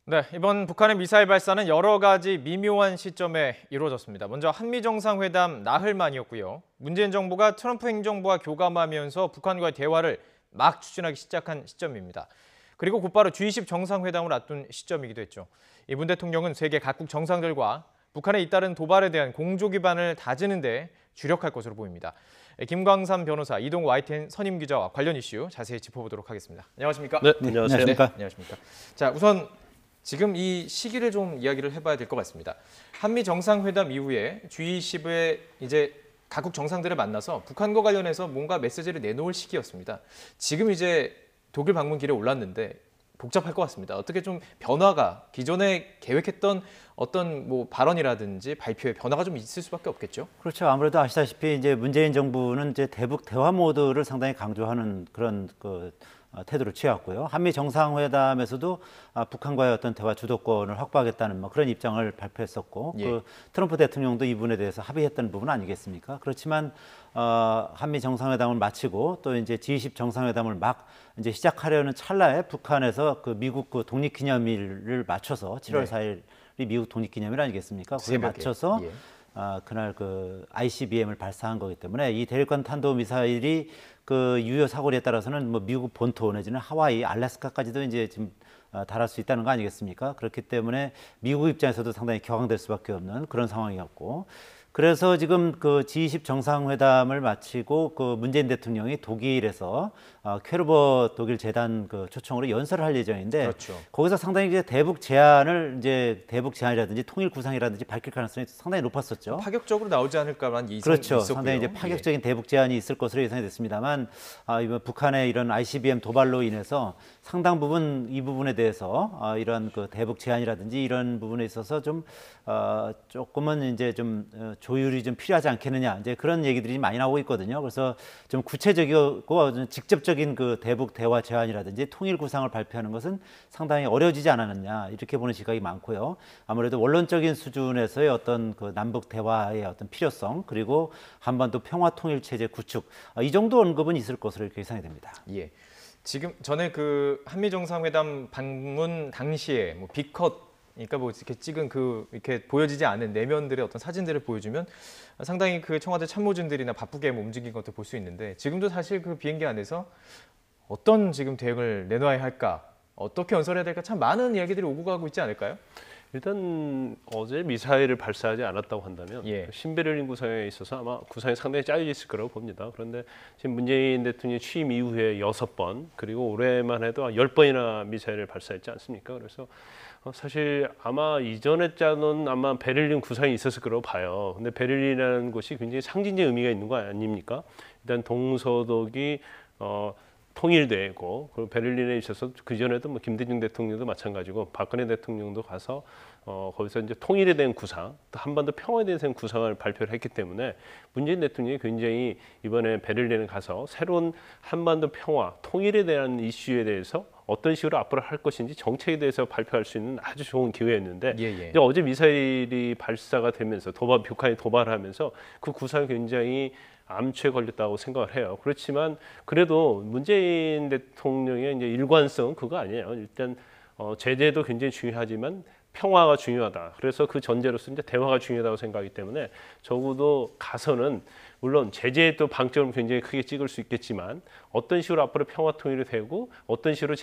네, 이번 북한의 미사일 발사는 여러 가지 미묘한 시점에 이루어졌습니다. 먼저 한미 정상회담 나흘 만이었고요. 문재인 정부가 트럼프 행정부와 교감하면서 북한과의 대화를 막 추진하기 시작한 시점입니다. 그리고 곧바로 G20 정상회담을 앞둔 시점이기도 했죠. 이 문 대통령은 세계 각국 정상들과 북한에 잇따른 도발에 대한 공조 기반을 다지는 데 주력할 것으로 보입니다. 김광삼 변호사, 이동 YTN 선임 기자와 관련 이슈 자세히 짚어보도록 하겠습니다. 안녕하십니까? 네, 안녕하세요. 네, 안녕하십니까? 자, 우선 지금 이 시기를 좀 이야기를 해봐야 될 것 같습니다. 한미 정상회담 이후에 G20에 이제 각국 정상들을 만나서 북한과 관련해서 뭔가 메시지를 내놓을 시기였습니다. 지금 이제 독일 방문 길에 올랐는데 복잡할 것 같습니다. 어떻게 좀 변화가 기존에 계획했던 어떤 뭐 발언이라든지 발표에 변화가 좀 있을 수밖에 없겠죠? 그렇죠. 아무래도 아시다시피 이제 문재인 정부는 이제 대북 대화 모드를 상당히 강조하는 그런 태도를 취해왔고요. 한미 정상회담에서도 북한과의 어떤 대화 주도권을 확보하겠다는 뭐 그런 입장을 발표했었고, 예. 그 트럼프 대통령도 이 부분에 대해서 합의했던 부분 아니겠습니까? 그렇지만 한미 정상회담을 마치고 또 이제 G20 정상회담을 막 이제 시작하려는 찰나에 북한에서 그 미국 그 독립기념일을 맞춰서 7월 4일이 미국 독립기념일 아니겠습니까? 거기에 새벽에. 맞춰서 예. 그날 그 ICBM을 발사한 거기 때문에 이 대륙간 탄도미사일이 그 유효 사거리에 따라서는 뭐 미국 본토 내지는 하와이, 알래스카까지도 이제 지금 달할 수 있다는 거 아니겠습니까? 그렇기 때문에 미국 입장에서도 상당히 격앙될 수밖에 없는 그런 상황이었고, 그래서 지금 그 G20 정상회담을 마치고 그 문재인 대통령이 독일에서 퀘르버 독일 재단 그 초청으로 연설을 할 예정인데, 그렇죠. 거기서 상당히 이제 대북 제안이라든지 통일 구상이라든지 밝힐 가능성이 상당히 높았었죠. 파격적으로 나오지 않을까라는 예상이 그렇죠. 있었고요. 상당히 이제 파격적인 대북 제안이 있을 것으로 예상이 됐습니다만, 이번 북한의 이런 ICBM 도발로 인해서 상당 부분 이 부분에 대해서 이런 그 대북 제안이라든지 이런 부분에 있어서 좀 조금은 이제 좀 조율이 좀 필요하지 않겠느냐, 이제 그런 얘기들이 많이 나오고 있거든요. 그래서 좀 구체적이고 직접적인 그 대북 대화 제안이라든지 통일 구상을 발표하는 것은 상당히 어려워지지 않았느냐, 이렇게 보는 시각이 많고요. 아무래도 원론적인 수준에서의 어떤 그 남북 대화의 어떤 필요성, 그리고 한반도 평화 통일 체제 구축, 이 정도 언급은 있을 것으로 이렇게 예상이 됩니다. 예. 지금 전에 그 한미 정상회담 방문 당시에 뭐 비컷, 그러니까 뭐 이렇게 찍은 그 이렇게 보여지지 않은 내면들의 어떤 사진들을 보여주면 상당히 그 청와대 참모진들이나 바쁘게 움직인 것도 볼 수 있는데, 지금도 사실 그 비행기 안에서 어떤 지금 대응을 내놔야 할까, 어떻게 연설해야 될까, 참 많은 이야기들이 오고 가고 있지 않을까요? 일단 어제 미사일을 발사하지 않았다고 한다면 예. 신베를린 구상에 있어서 아마 구상이 상당히 짜여져 있을 거라고 봅니다. 그런데 지금 문재인 대통령 취임 이후에 6번, 그리고 올해만 해도 10번이나 미사일을 발사했지 않습니까? 그래서 사실 아마 이전에 짜놓은 아마 베를린 구상이 있었을 거라고 봐요. 근데 베를린이라는 곳이 굉장히 상징적 의미가 있는 거 아닙니까? 일단 동서독이 통일되고, 그리고 베를린에 있어서 그 전에도 뭐 김대중 대통령도 마찬가지고 박근혜 대통령도 가서 거기서 이제 통일에 대한 구상, 또 한반도 평화에 대한 구상을 발표를 했기 때문에 문재인 대통령이 굉장히 이번에 베를린에 가서 새로운 한반도 평화, 통일에 대한 이슈에 대해서 어떤 식으로 앞으로 할 것인지 정책에 대해서 발표할 수 있는 아주 좋은 기회였는데, 예. 이제 어제 미사일이 발사가 되면서 북한이 도발하면서 그 구상이 굉장히 암초에 걸렸다고 생각을 해요. 그렇지만 그래도 문재인 대통령의 이제 일관성 그거 아니에요. 일단 제재도 굉장히 중요하지만 평화가 중요하다. 그래서 그 전제로서 이제 대화가 중요하다고 생각하기 때문에 적어도 가서는 물론 제재의 또 방점을 굉장히 크게 찍을 수 있겠지만 어떤 식으로 앞으로 평화 통일이 되고 어떤 식으로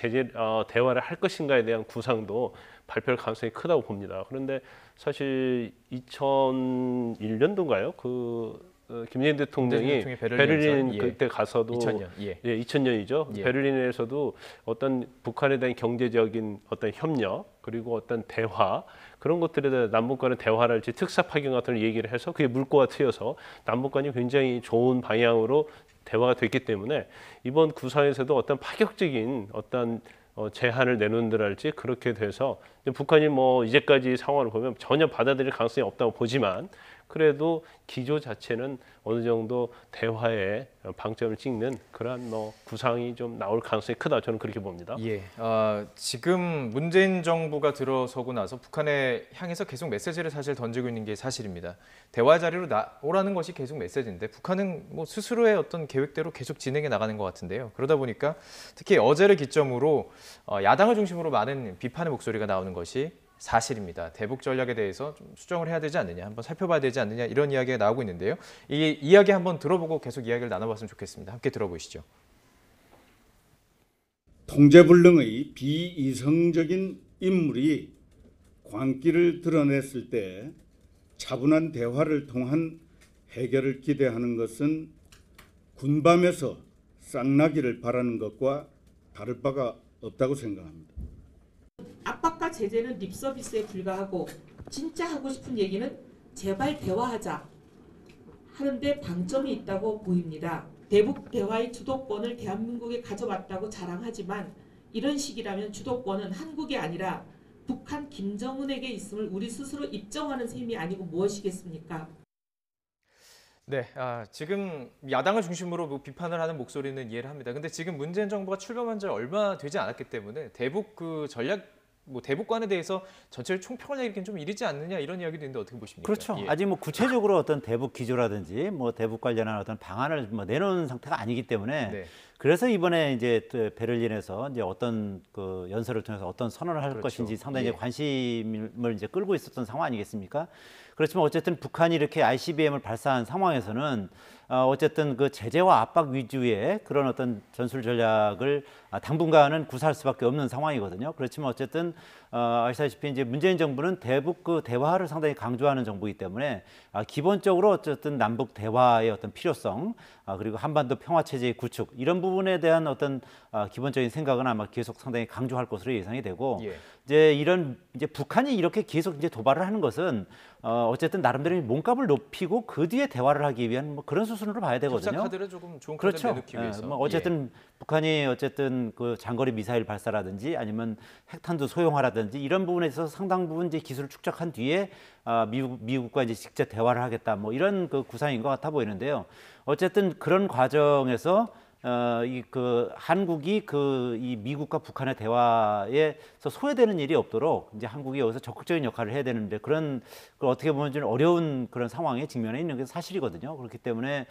대화를 할 것인가에 대한 구상도 발표할 가능성이 크다고 봅니다. 그런데 사실 2001년도인가요? 김대중 대통령이 베를린 그때 가서도 2000년. 예, 2000년이죠. 예. 베를린에서도 어떤 북한에 대한 경제적인 어떤 협력, 그리고 어떤 대화, 그런 것들에 대해 남북 간의 대화랄지 특사 파견 같은 걸 얘기를 해서 그게 물꼬가 트여서 남북 간이 굉장히 좋은 방향으로 대화가 됐기 때문에 이번 구상에서도 어떤 파격적인 어떤 제한을 내놓는다랄지 그렇게 돼서 북한이 뭐 이제까지 상황을 보면 전혀 받아들일 가능성이 없다고 보지만, 그래도 기조 자체는 어느 정도 대화에 방점을 찍는 그러한 뭐 구상이 좀 나올 가능성이 크다. 저는 그렇게 봅니다. 예, 지금 문재인 정부가 들어서고 나서 북한에 향해서 계속 메시지를 사실 던지고 있는 게 사실입니다. 대화 자리로 나오라는 것이 계속 메시지인데 북한은 뭐 스스로의 어떤 계획대로 계속 진행해 나가는 것 같은데요. 그러다 보니까 특히 어제를 기점으로 야당을 중심으로 많은 비판의 목소리가 나오는 것이 사실입니다. 대북 전략에 대해서 좀 수정을 해야 되지 않느냐, 한번 살펴봐야 되지 않느냐 이런 이야기가 나오고 있는데요. 이 이야기 한번 들어보고 계속 이야기를 나눠봤으면 좋겠습니다. 함께 들어보시죠. 통제불능의 비이성적인 인물이 광기를 드러냈을 때 차분한 대화를 통한 해결을 기대하는 것은 군밤에서 쌍나기를 바라는 것과 다를 바가 없다고 생각합니다. 압박과 제재는 립서비스에 불과하고 진짜 하고 싶은 얘기는 제발 대화하자 하는데 방점이 있다고 보입니다. 대북 대화의 주도권을 대한민국에 가져왔다고 자랑하지만 이런 식이라면 주도권은 한국이 아니라 북한 김정은에게 있음을 우리 스스로 입증하는 셈이 아니고 무엇이겠습니까? 네, 지금 야당을 중심으로 뭐 비판을 하는 목소리는 이해를 합니다. 근데 지금 문재인 정부가 출범한 지 얼마 되지 않았기 때문에 대북 그 전략 뭐 대북관에 대해서 전체를 총평을 내기는 좀 이르지 않느냐 이런 이야기도 있는데 어떻게 보십니까? 그렇죠. 예. 아직 뭐 구체적으로 어떤 대북 기조라든지 뭐 대북 관련한 어떤 방안을 뭐 내놓은 상태가 아니기 때문에 네. 그래서 이번에 이제 또 베를린에서 이제 어떤 그 연설을 통해서 어떤 선언을 할 그렇죠. 것인지 상당히 예. 이제 관심을 이제 끌고 있었던 상황 아니겠습니까? 그렇지만 어쨌든 북한이 이렇게 ICBM을 발사한 상황에서는 어쨌든 그 제재와 압박 위주의 그런 어떤 전술 전략을 당분간은 구사할 수밖에 없는 상황이거든요. 그렇지만 어쨌든 아시다시피 이제 문재인 정부는 대북 그 대화를 상당히 강조하는 정부이기 때문에 기본적으로 어쨌든 남북 대화의 어떤 필요성 그리고 한반도 평화 체제의 구축 이런 부분에 대한 어떤 기본적인 생각은 아마 계속 상당히 강조할 것으로 예상이 되고 예. 이제 북한이 이렇게 계속 이제 도발을 하는 것은 어쨌든 나름대로 몸값을 높이고 그 뒤에 대화를 하기 위한 뭐 그런 수순으로 봐야 되거든요. 협상 카드를 조금 좋은 카드를 그렇죠. 내놓기 위해서. 뭐 어쨌든 북한이 어쨌든 그 장거리 미사일 발사라든지 아니면 핵탄두 소형화라든지 이런 부분에 있어서 상당 부분 이제 기술을 축적한 뒤에 미국과 이제 직접 대화를 하겠다 뭐 이런 그 구상인 것 같아 보이는데요. 어쨌든 그런 과정에서 이 그 한국이 그 이 미국과 북한의 대화에서 소외되는 일이 없도록 이제 한국이 여기서 적극적인 역할을 해야 되는데 그런 그 어떻게 보면 좀 어려운 그런 상황에 직면해 있는 게 사실이거든요. 그렇기 때문에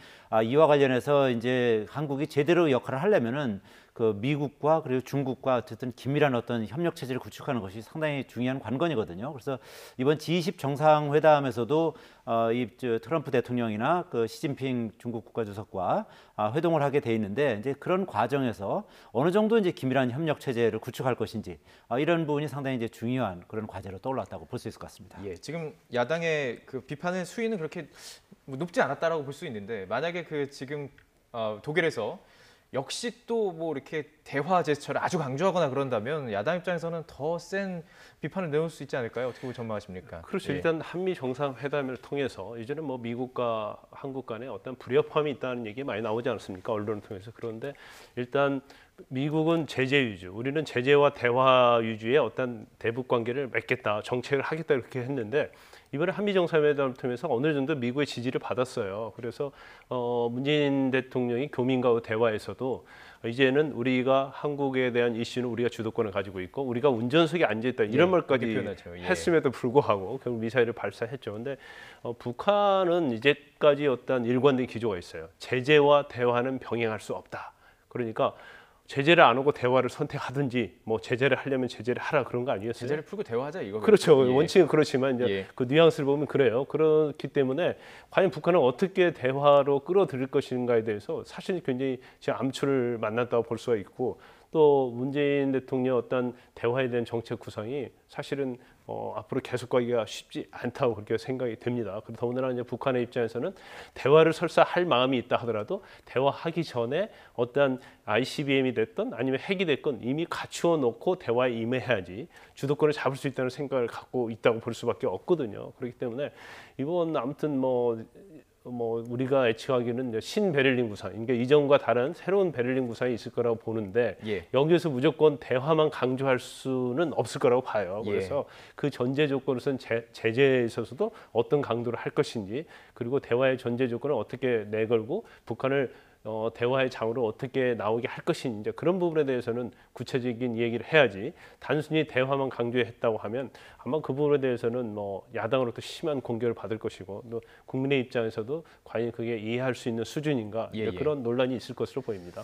이와 관련해서 이제 한국이 제대로 역할을 하려면은 그 미국과 그리고 중국과 어쨌든 긴밀한 어떤 협력 체제를 구축하는 것이 상당히 중요한 관건이거든요. 그래서 이번 G20 정상회담에서도 이 트럼프 대통령이나 그 시진핑 중국 국가주석과 회동을 하게 돼 있는데 이제 그런 과정에서 어느 정도 이제 긴밀한 협력 체제를 구축할 것인지 이런 부분이 상당히 이제 중요한 그런 과제로 떠올랐다고 볼 수 있을 것 같습니다. 예, 지금 야당의 그 비판의 수위는 그렇게 뭐 높지 않았다라고 볼 수 있는데 만약에 그 지금 독일에서 역시 또 뭐 이렇게 대화 제스처를 아주 강조하거나 그런다면 야당 입장에서는 더 센 비판을 내놓을 수 있지 않을까요? 어떻게 전망하십니까? 그렇죠. 예. 일단 한미 정상회담을 통해서 이제는 뭐 미국과 한국 간에 어떤 불협화음이 있다는 얘기 많이 나오지 않습니까? 언론을 통해서. 그런데 일단 미국은 제재 위주, 우리는 제재와 대화 위주의 어떤 대북 관계를 맺겠다, 정책을 하겠다 이렇게 했는데 이번에 한미 정상회담을 통해서 어느 정도 미국의 지지를 받았어요. 그래서 문재인 대통령이 교민과의 대화에서도 이제는 우리가 한국에 대한 이슈는 우리가 주도권을 가지고 있고 우리가 운전석에 앉아 있다 이런 예, 말까지 그렇게 표현하죠. 예. 했음에도 불구하고 결국 미사일을 발사했죠. 근데 북한은 이제까지 어떤 일관된 기조가 있어요. 제재와 대화는 병행할 수 없다. 그러니까 제재를 안 하고 대화를 선택하든지 뭐 제재를 하려면 제재를 하라 그런 거 아니었어요? 제재를 풀고 대화하자 이거. 그렇죠. 예. 원칙은 그렇지만 이제 예. 그 뉘앙스를 보면 그래요. 그렇기 때문에 과연 북한은 어떻게 대화로 끌어들일 것인가에 대해서 사실 굉장히 지금 암초를 만났다고 볼 수가 있고 또 문재인 대통령 어떤 대화에 대한 정책 구상이 사실은 앞으로 계속 가기가 쉽지 않다고 그렇게 생각이 됩니다. 그리고 더군다나 이제 북한의 입장에서는 대화를 설사 할 마음이 있다 하더라도 대화하기 전에 어떤 ICBM이 됐든 아니면 핵이 됐건 이미 갖추어 놓고 대화에 임해야지 주도권을 잡을 수 있다는 생각을 갖고 있다고 볼 수밖에 없거든요. 그렇기 때문에 이번 아무튼 뭐 뭐 우리가 예측하기는 이제 신베를린 구상, 그러니까 이전과 다른 새로운 베를린 구상이 있을 거라고 보는데 예. 여기에서 무조건 대화만 강조할 수는 없을 거라고 봐요. 예. 그래서 그 전제 조건으로서는 제재에 있어서도 어떤 강도를 할 것인지, 그리고 대화의 전제 조건을 어떻게 내걸고 북한을 대화의 장으로 어떻게 나오게 할 것인지, 그런 부분에 대해서는 구체적인 얘기를 해야지, 단순히 대화만 강조했다고 하면 아마 그 부분에 대해서는 뭐 야당으로부터 심한 공격을 받을 것이고, 또 국민의 입장에서도 과연 그게 이해할 수 있는 수준인가, 예, 예. 그런 논란이 있을 것으로 보입니다.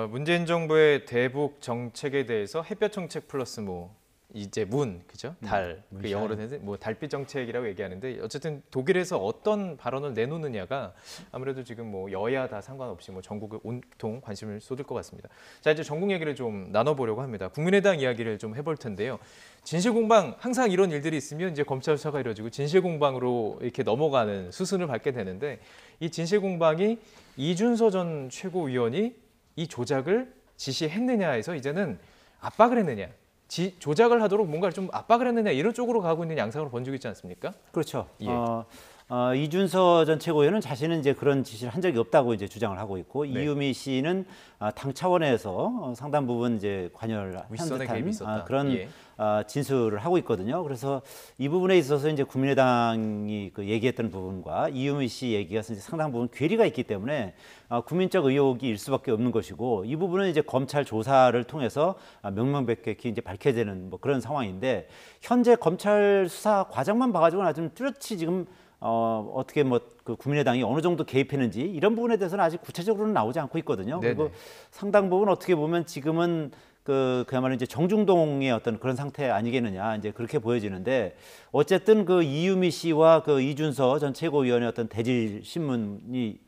문재인 정부의 대북 정책에 대해서 햇볕 정책 플러스 뭐 이제 그죠? 달, 그 영어로는 뭐 달빛 정책이라고 얘기하는데, 어쨌든 독일에서 어떤 발언을 내놓느냐가 아무래도 지금 뭐 여야 다 상관없이 뭐 전국을 온통 관심을 쏟을 것 같습니다. 자, 이제 전국 얘기를 좀 나눠보려고 합니다. 국민의당 이야기를 좀 해볼 텐데요. 진실공방, 항상 이런 일들이 있으면 이제 검찰 수사가 이루어지고 진실공방으로 이렇게 넘어가는 수순을 밟게 되는데, 이 진실공방이 이준서 전 최고위원이 이 조작을 지시했느냐에서 이제는 압박을 했느냐, 조작을 하도록 뭔가를 좀 압박을 했느냐, 이런 쪽으로 가고 있는 양상으로 번지고 있지 않습니까? 그렇죠. 예. 이준서 전 최고위원은 자신은 이제 그런 지시를 한 적이 없다고 이제 주장을 하고 있고, 네. 이유미 씨는 당 차원에서 상당 부분 이제 관여를 한 윗선의 듯한 개입이 있었다. 그런 예. 진술을 하고 있거든요. 그래서 이 부분에 있어서 이제 국민의당이 그 얘기했던 부분과 이유미 씨 얘기가 이제 상당 부분 괴리가 있기 때문에 국민적 의혹이 일 수밖에 없는 것이고, 이 부분은 이제 검찰 조사를 통해서 명명백백히 이제 밝혀야 되는 뭐 그런 상황인데, 현재 검찰 수사 과정만 봐가지고는 아주 뚜렷이 지금 어떻게 뭐 그 국민의당이 어느 정도 개입했는지 이런 부분에 대해서는 아직 구체적으로는 나오지 않고 있거든요. 네네. 그리고 상당 부분 어떻게 보면 지금은 그야말로 이제 정중동의 어떤 그런 상태 아니겠느냐, 이제 그렇게 보여지는데, 어쨌든 그 이유미 씨와 그 이준서 전 최고위원의 어떤 대질 신문이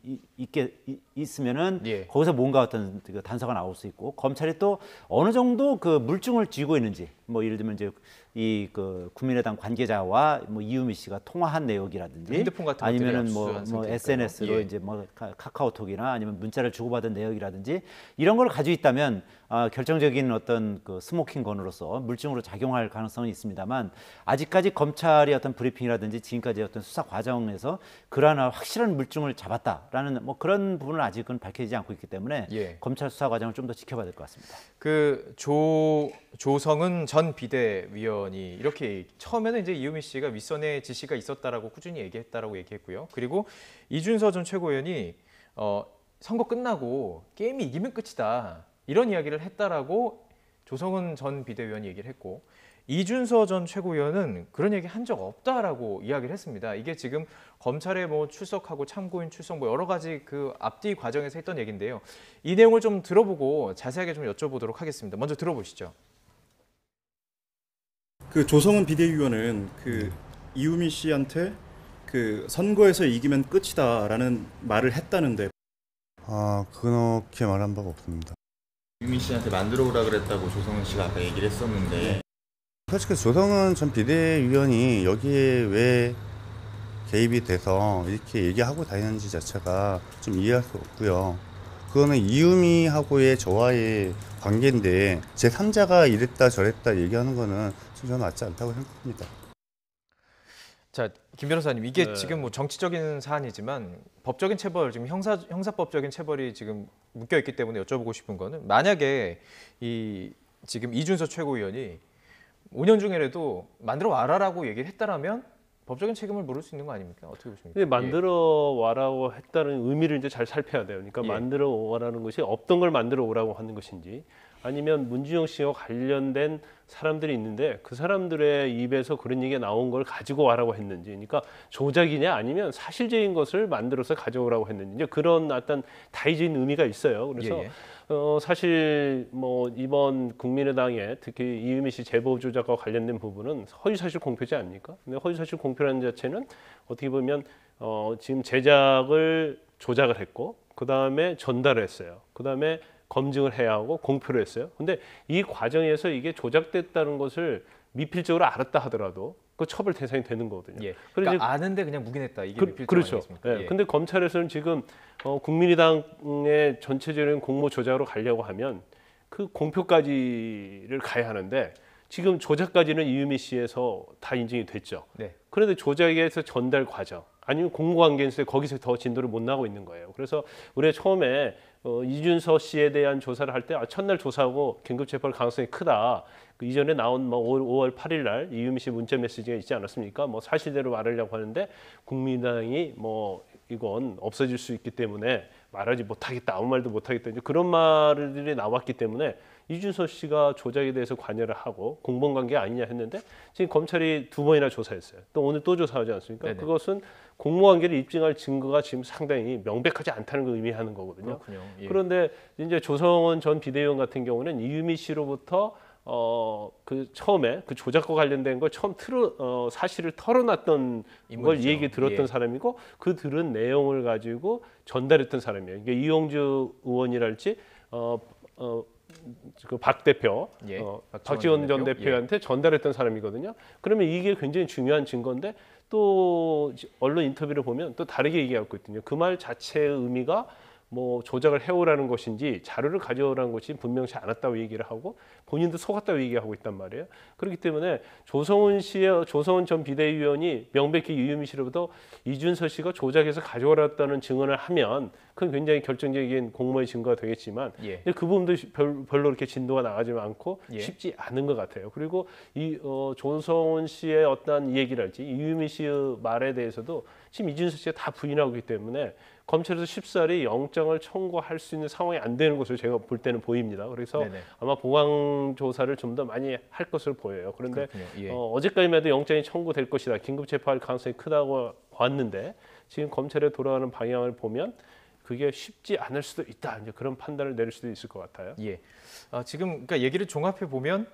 있으면은 예. 거기서 뭔가 어떤 그 단서가 나올 수 있고, 검찰이 또 어느 정도 그 물증을 쥐고 있는지, 뭐 예를 들면 이제 이 그 국민의당 관계자와 뭐 이유미 씨가 통화한 내역이라든지, 핸드폰 같은 것들이 아니면은 뭐 압수수색한 상태니까요. SNS로 예. 이제 뭐 카카오톡이나 아니면 문자를 주고받은 내역이라든지 이런 걸 가지고 있다면 결정적인 어떤 그 스모킹 건으로서 물증으로 작용할 가능성은 있습니다만, 아직까지 검찰의 어떤 브리핑이라든지 지금까지 어떤 수사 과정에서 그러한 확실한 물증을 잡았다라는 뭐 그런 부분은 아직은 밝혀지지 않고 있기 때문에 예. 검찰 수사 과정을 좀 더 지켜봐야 될 것 같습니다. 그 조성은 전 비대위원이 이렇게 처음에는 이제 이유미 씨가 윗선의 지시가 있었다라고 꾸준히 얘기했다라고 얘기했고요. 그리고 이준서 전 최고위원이 선거 끝나고 게임이 이기면 끝이다, 이런 이야기를 했다라고 조성은 전 비대위원이 얘기를 했고, 이준서 전 최고위원은 그런 얘기 한 적 없다라고 이야기를 했습니다. 이게 지금 검찰에 뭐 출석하고 참고인 출석 뭐 여러 가지 그 앞뒤 과정에서 했던 얘기인데요. 이 내용을 좀 들어보고 자세하게 좀 여쭤보도록 하겠습니다. 먼저 들어보시죠. 그 조성은 비대위원은 그 이유미 씨한테 그 선거에서 이기면 끝이다라는 말을 했다는데, 그렇게 말한 바가 없습니다. 유민 씨한테 만들어 오라 그랬다고 조성은 씨가 아까 얘기를 했었는데, 솔직히 조성은 전 비대위원이 여기에 왜 개입이 돼서 이렇게 얘기하고 다니는지 자체가 좀 이해할 수 없고요. 그거는 이유미하고의 저와의 관계인데 제3자가 이랬다 저랬다 얘기하는 거는 저는 맞지 않다고 생각합니다. 자, 김 변호사님, 이게 네. 지금 뭐 정치적인 사안이지만 법적인 체벌, 지금 형사법적인 체벌이 지금 묶여 있기 때문에 여쭤보고 싶은 거는, 만약에 지금 이준서 최고위원이 5년 중에라도 만들어 와라라고 얘기를 했다라면 법적인 책임을 물을 수 있는 거 아닙니까? 어떻게 보십니까? 근데 만들어 와라고 했다는 의미를 이제 잘 살펴야 돼요. 그러니까 예. 만들어 오라는 것이 없던 걸 만들어 오라고 하는 것인지, 아니면 문준영 씨와 관련된 사람들이 있는데 그 사람들의 입에서 그런 얘기가 나온 걸 가지고 와라고 했는지, 그러니까 조작이냐 아니면 사실적인 것을 만들어서 가져오라고 했는지, 이제 그런 어떤 다의적인 의미가 있어요. 그래서 예, 예. 사실 뭐 이번 국민의당에 특히 이유미 씨 제보 조작과 관련된 부분은 허위사실 공표지 않습니까? 근데 허위사실 공표라는 자체는 어떻게 보면 지금 제작을 조작을 했고, 그 다음에 전달을 했어요. 그 다음에 검증을 해야 하고 공표를 했어요. 근데 이 과정에서 이게 조작됐다는 것을 미필적으로 알았다 하더라도 그 처벌 대상이 되는 거거든요. 예. 그래서 그러니까 아는데 그냥 묵인했다, 이게 미필적 그렇죠. 아니겠습니까? 예. 근데 검찰에서는 지금 국민의당의 전체적인 공모 조작으로 가려고 하면 그 공표까지를 가야 하는데, 지금 조작까지는 이유미 씨에서 다 인증이 됐죠. 네. 그런데 조작에서 전달 과정, 아니면 공무관계에서 거기서 더 진도를 못 나가고 있는 거예요. 그래서 우리가 처음에 이준서 씨에 대한 조사를 할 때 첫날 조사하고 긴급 체포할 가능성이 크다. 그 이전에 나온 뭐 5월 8일 날 이유미 씨 문자 메시지가 있지 않았습니까? 뭐 사실대로 말하려고 하는데 국민당이 뭐 이건 없어질 수 있기 때문에 말하지 못하겠다, 아무 말도 못하겠다, 이제 그런 말들이 나왔기 때문에 이준서 씨가 조작에 대해서 관여를 하고 공범관계 아니냐 했는데 지금 검찰이 2번이나 조사했어요. 또 오늘 또 조사하지 않습니까? 네네. 그것은 공모관계를 입증할 증거가 지금 상당히 명백하지 않다는 걸 의미하는 거거든요. 그렇군요. 예. 그런데 이제 조성원 전 비대위원 같은 경우는 이유미 씨로부터 그 처음에 그 조작과 관련된 걸 처음 사실을 털어놨던 걸 인물이죠. 얘기 들었던 예. 사람이고 그 들은 내용을 가지고 전달했던 사람이에요. 그러니까 이용주 의원이랄지 그 박 대표, 예. 박지원 전 대표? 대표한테 전달했던 사람이거든요. 그러면 이게 굉장히 중요한 증거인데 또 언론 인터뷰를 보면 또 다르게 얘기하고 있거든요. 그 말 자체의 의미가 뭐 조작을 해오라는 것인지 자료를 가져오라는 것이 분명치 않았다고 얘기를 하고 본인도 속았다고 얘기하고 있단 말이에요. 그렇기 때문에 조성원 전 비대위원이 명백히 이유미 씨로부터 이준서 씨가 조작해서 가져왔다는 증언을 하면 그건 굉장히 결정적인 공모의 증거가 되겠지만 예. 그 부분도 별로 이렇게 진도가 나가지 않고 예. 쉽지 않은 것 같아요. 그리고 이 조성원 씨의 어떤 얘기랄지 이유미 씨의 말에 대해서도 지금 이준서 씨가 다 부인하고 있기 때문에 검찰에서 쉽사리 영장을 청구할 수 있는 상황이 안 되는 것으로 제가 볼 때는 보입니다. 그래서 네네. 아마 보강 조사를 좀 더 많이 할 것으로 보여요. 그런데 예. 어제까지만 해도 영장이 청구될 것이다. 긴급 체포할 가능성이 크다고 봤는데 지금 검찰에 돌아가는 방향을 보면 그게 쉽지 않을 수도 있다. 이제 그런 판단을 내릴 수도 있을 것 같아요. 예. 지금 그러니까 얘기를 종합해 보면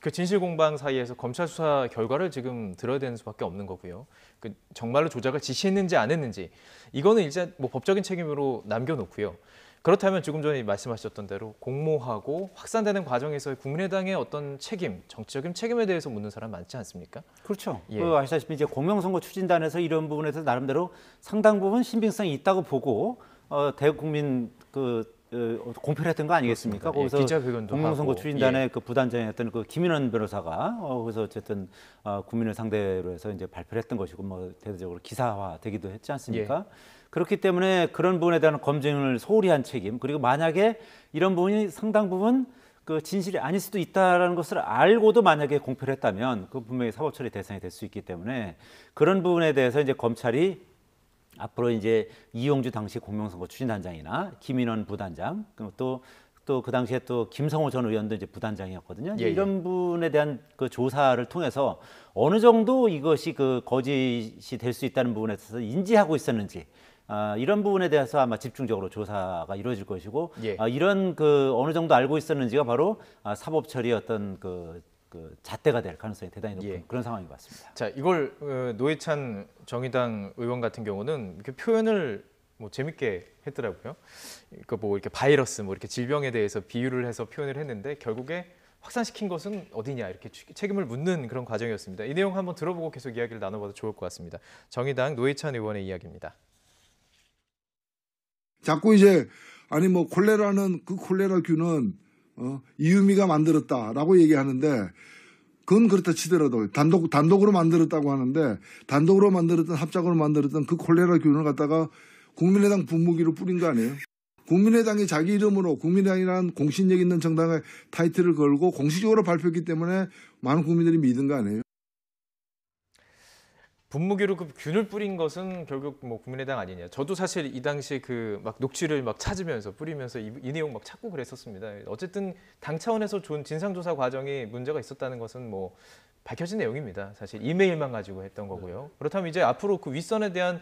그 진실 공방 사이에서 검찰 수사 결과를 지금 들어야 되는 수밖에 없는 거고요. 그 정말로 조작을 지시했는지 안 했는지 이거는 이제 뭐 법적인 책임으로 남겨놓고요. 그렇다면 조금 전에 말씀하셨던 대로 공모하고 확산되는 과정에서 국민의당의 어떤 책임, 정치적인 책임에 대해서 묻는 사람 많지 않습니까? 그렇죠. 예. 아시다시피 이제 공명선거 추진단에서 이런 부분에서 나름대로 상당 부분 신빙성이 있다고 보고 대국민 공표를 했던 거 아니겠습니까? 그렇습니다. 예, 기자회견도 공명선거 하고. 추진단의 그 부단장이었던 그 김인원 변호사가 그래서 어쨌든 국민을 상대로 해서 이제 발표를 했던 것이고 뭐 대대적으로 기사화되기도 했지 않습니까? 그렇기 때문에 그런 부분에 대한 검증을 소홀히 한 책임 그리고 만약에 이런 부분이 상당 부분 그 진실이 아닐 수도 있다라는 것을 알고도 만약에 공표를 했다면 그 분명히 사법 처리 대상이 될 수 있기 때문에 그런 부분에 대해서 이제 검찰이 앞으로 이제 이용주 당시 공명선거 추진단장이나 김인원 부단장 또 그 당시에 또 김성호 전 의원도 이제 부단장이었거든요. 예, 이런 분에 대한 그 조사를 통해서 어느 정도 이것이 그 거짓이 될 수 있다는 부분에 있어서 인지하고 있었는지 이런 부분에 대해서 아마 집중적으로 조사가 이루어질 것이고 예. 이런 그 어느 정도 알고 있었는지가 바로 사법 처리의 어떤 그 잣대가 될 가능성이 대단히 높은 예. 그런 상황인 것 같습니다. 자, 이걸 노회찬 정의당 의원 같은 경우는 이렇게 표현을 뭐 재밌게 했더라고요. 그 뭐 이렇게 바이러스, 뭐 이렇게 질병에 대해서 비유를 해서 표현을 했는데 결국에 확산시킨 것은 어디냐 이렇게 책임을 묻는 그런 과정이었습니다. 이 내용 한번 들어보고 계속 이야기를 나눠봐도 좋을 것 같습니다. 정의당 노회찬 의원의 이야기입니다. 자꾸 이제 아니 뭐 콜레라는 그 콜레라균은 이유미가 만들었다라고 얘기하는데 그건 그렇다 치더라도 단독으로 만들었다고 하는데 단독으로 만들었던 합작으로 만들었던 그 콜레라균을 갖다가 국민의당 분무기로 뿌린 거 아니에요? 국민의당이 자기 이름으로 국민의당이라는 공신력 있는 정당의 타이틀을 걸고 공식적으로 발표했기 때문에 많은 국민들이 믿은 거 아니에요? 분무기로 그 균을 뿌린 것은 결국 뭐 국민의당 아니냐. 저도 사실 이 당시 그 막 녹취를 막 찾으면서 뿌리면서 이 내용 막 찾고 그랬었습니다. 어쨌든 당 차원에서 좋은 진상조사 과정이 문제가 있었다는 것은 뭐 밝혀진 내용입니다. 사실 이메일만 가지고 했던 거고요. 그렇다면 이제 앞으로 그 윗선에 대한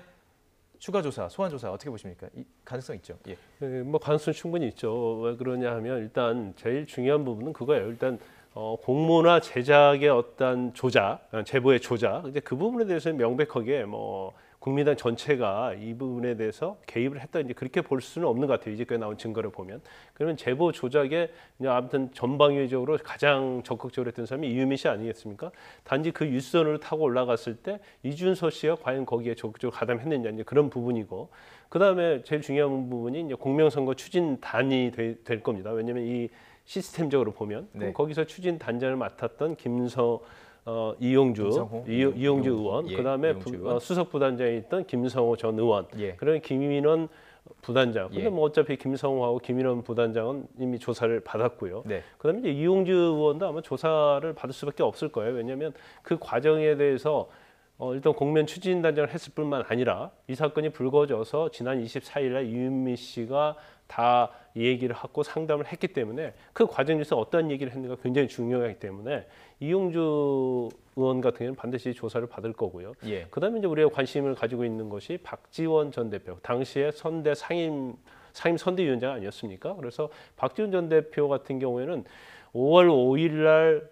추가 조사, 소환 조사 어떻게 보십니까? 이 가능성 있죠. 예. 뭐 가능성 충분히 있죠. 왜 그러냐 하면 일단 제일 중요한 부분은 그거예요. 일단 공모나 제작의 어떤 조작, 제보의 조작, 이제 그 부분에 대해서는 명백하게 뭐 국민당 전체가 이 부분에 대해서 개입을 했다 이제 그렇게 볼 수는 없는 것 같아요. 이제까지 나온 증거를 보면. 그러면 제보 조작에 이제 아무튼 전방위적으로 가장 적극적으로 했던 사람이 이유미 씨 아니겠습니까? 단지 그 윗선을 타고 올라갔을 때 이준서 씨가 과연 거기에 적극적으로 가담했느냐 이제 그런 부분이고, 그 다음에 제일 중요한 부분이 이제 공명선거 추진단이 될 겁니다. 왜냐하면 이 시스템적으로 보면 네. 거기서 추진 단장을 맡았던 이용주 김성호? 이용주 의원, 예, 그다음에 이용주 의원. 수석 부단장에 있던 김성호 전 의원, 예. 그다음에 김인원 부단장. 근데 예. 뭐 어차피 김성호하고 김인원 부단장은 이미 조사를 받았고요. 네. 그다음에 이제 이용주 의원도 아마 조사를 받을 수밖에 없을 거예요. 왜냐하면 그 과정에 대해서 일단 공면 추진단장을 했을 뿐만 아니라 이 사건이 불거져서 지난 24일 날 이윤미 씨가 다 얘기를 하고 상담을 했기 때문에 그 과정에서 어떤 얘기를 했는가 굉장히 중요하기 때문에 이용주 의원 같은 경우는 반드시 조사를 받을 거고요. 예. 그다음에 이제 우리가 관심을 가지고 있는 것이 박지원 전 대표, 당시에 선대 상임 선대위원장 아니었습니까? 그래서 박지원 전 대표 같은 경우에는 5월 5일 날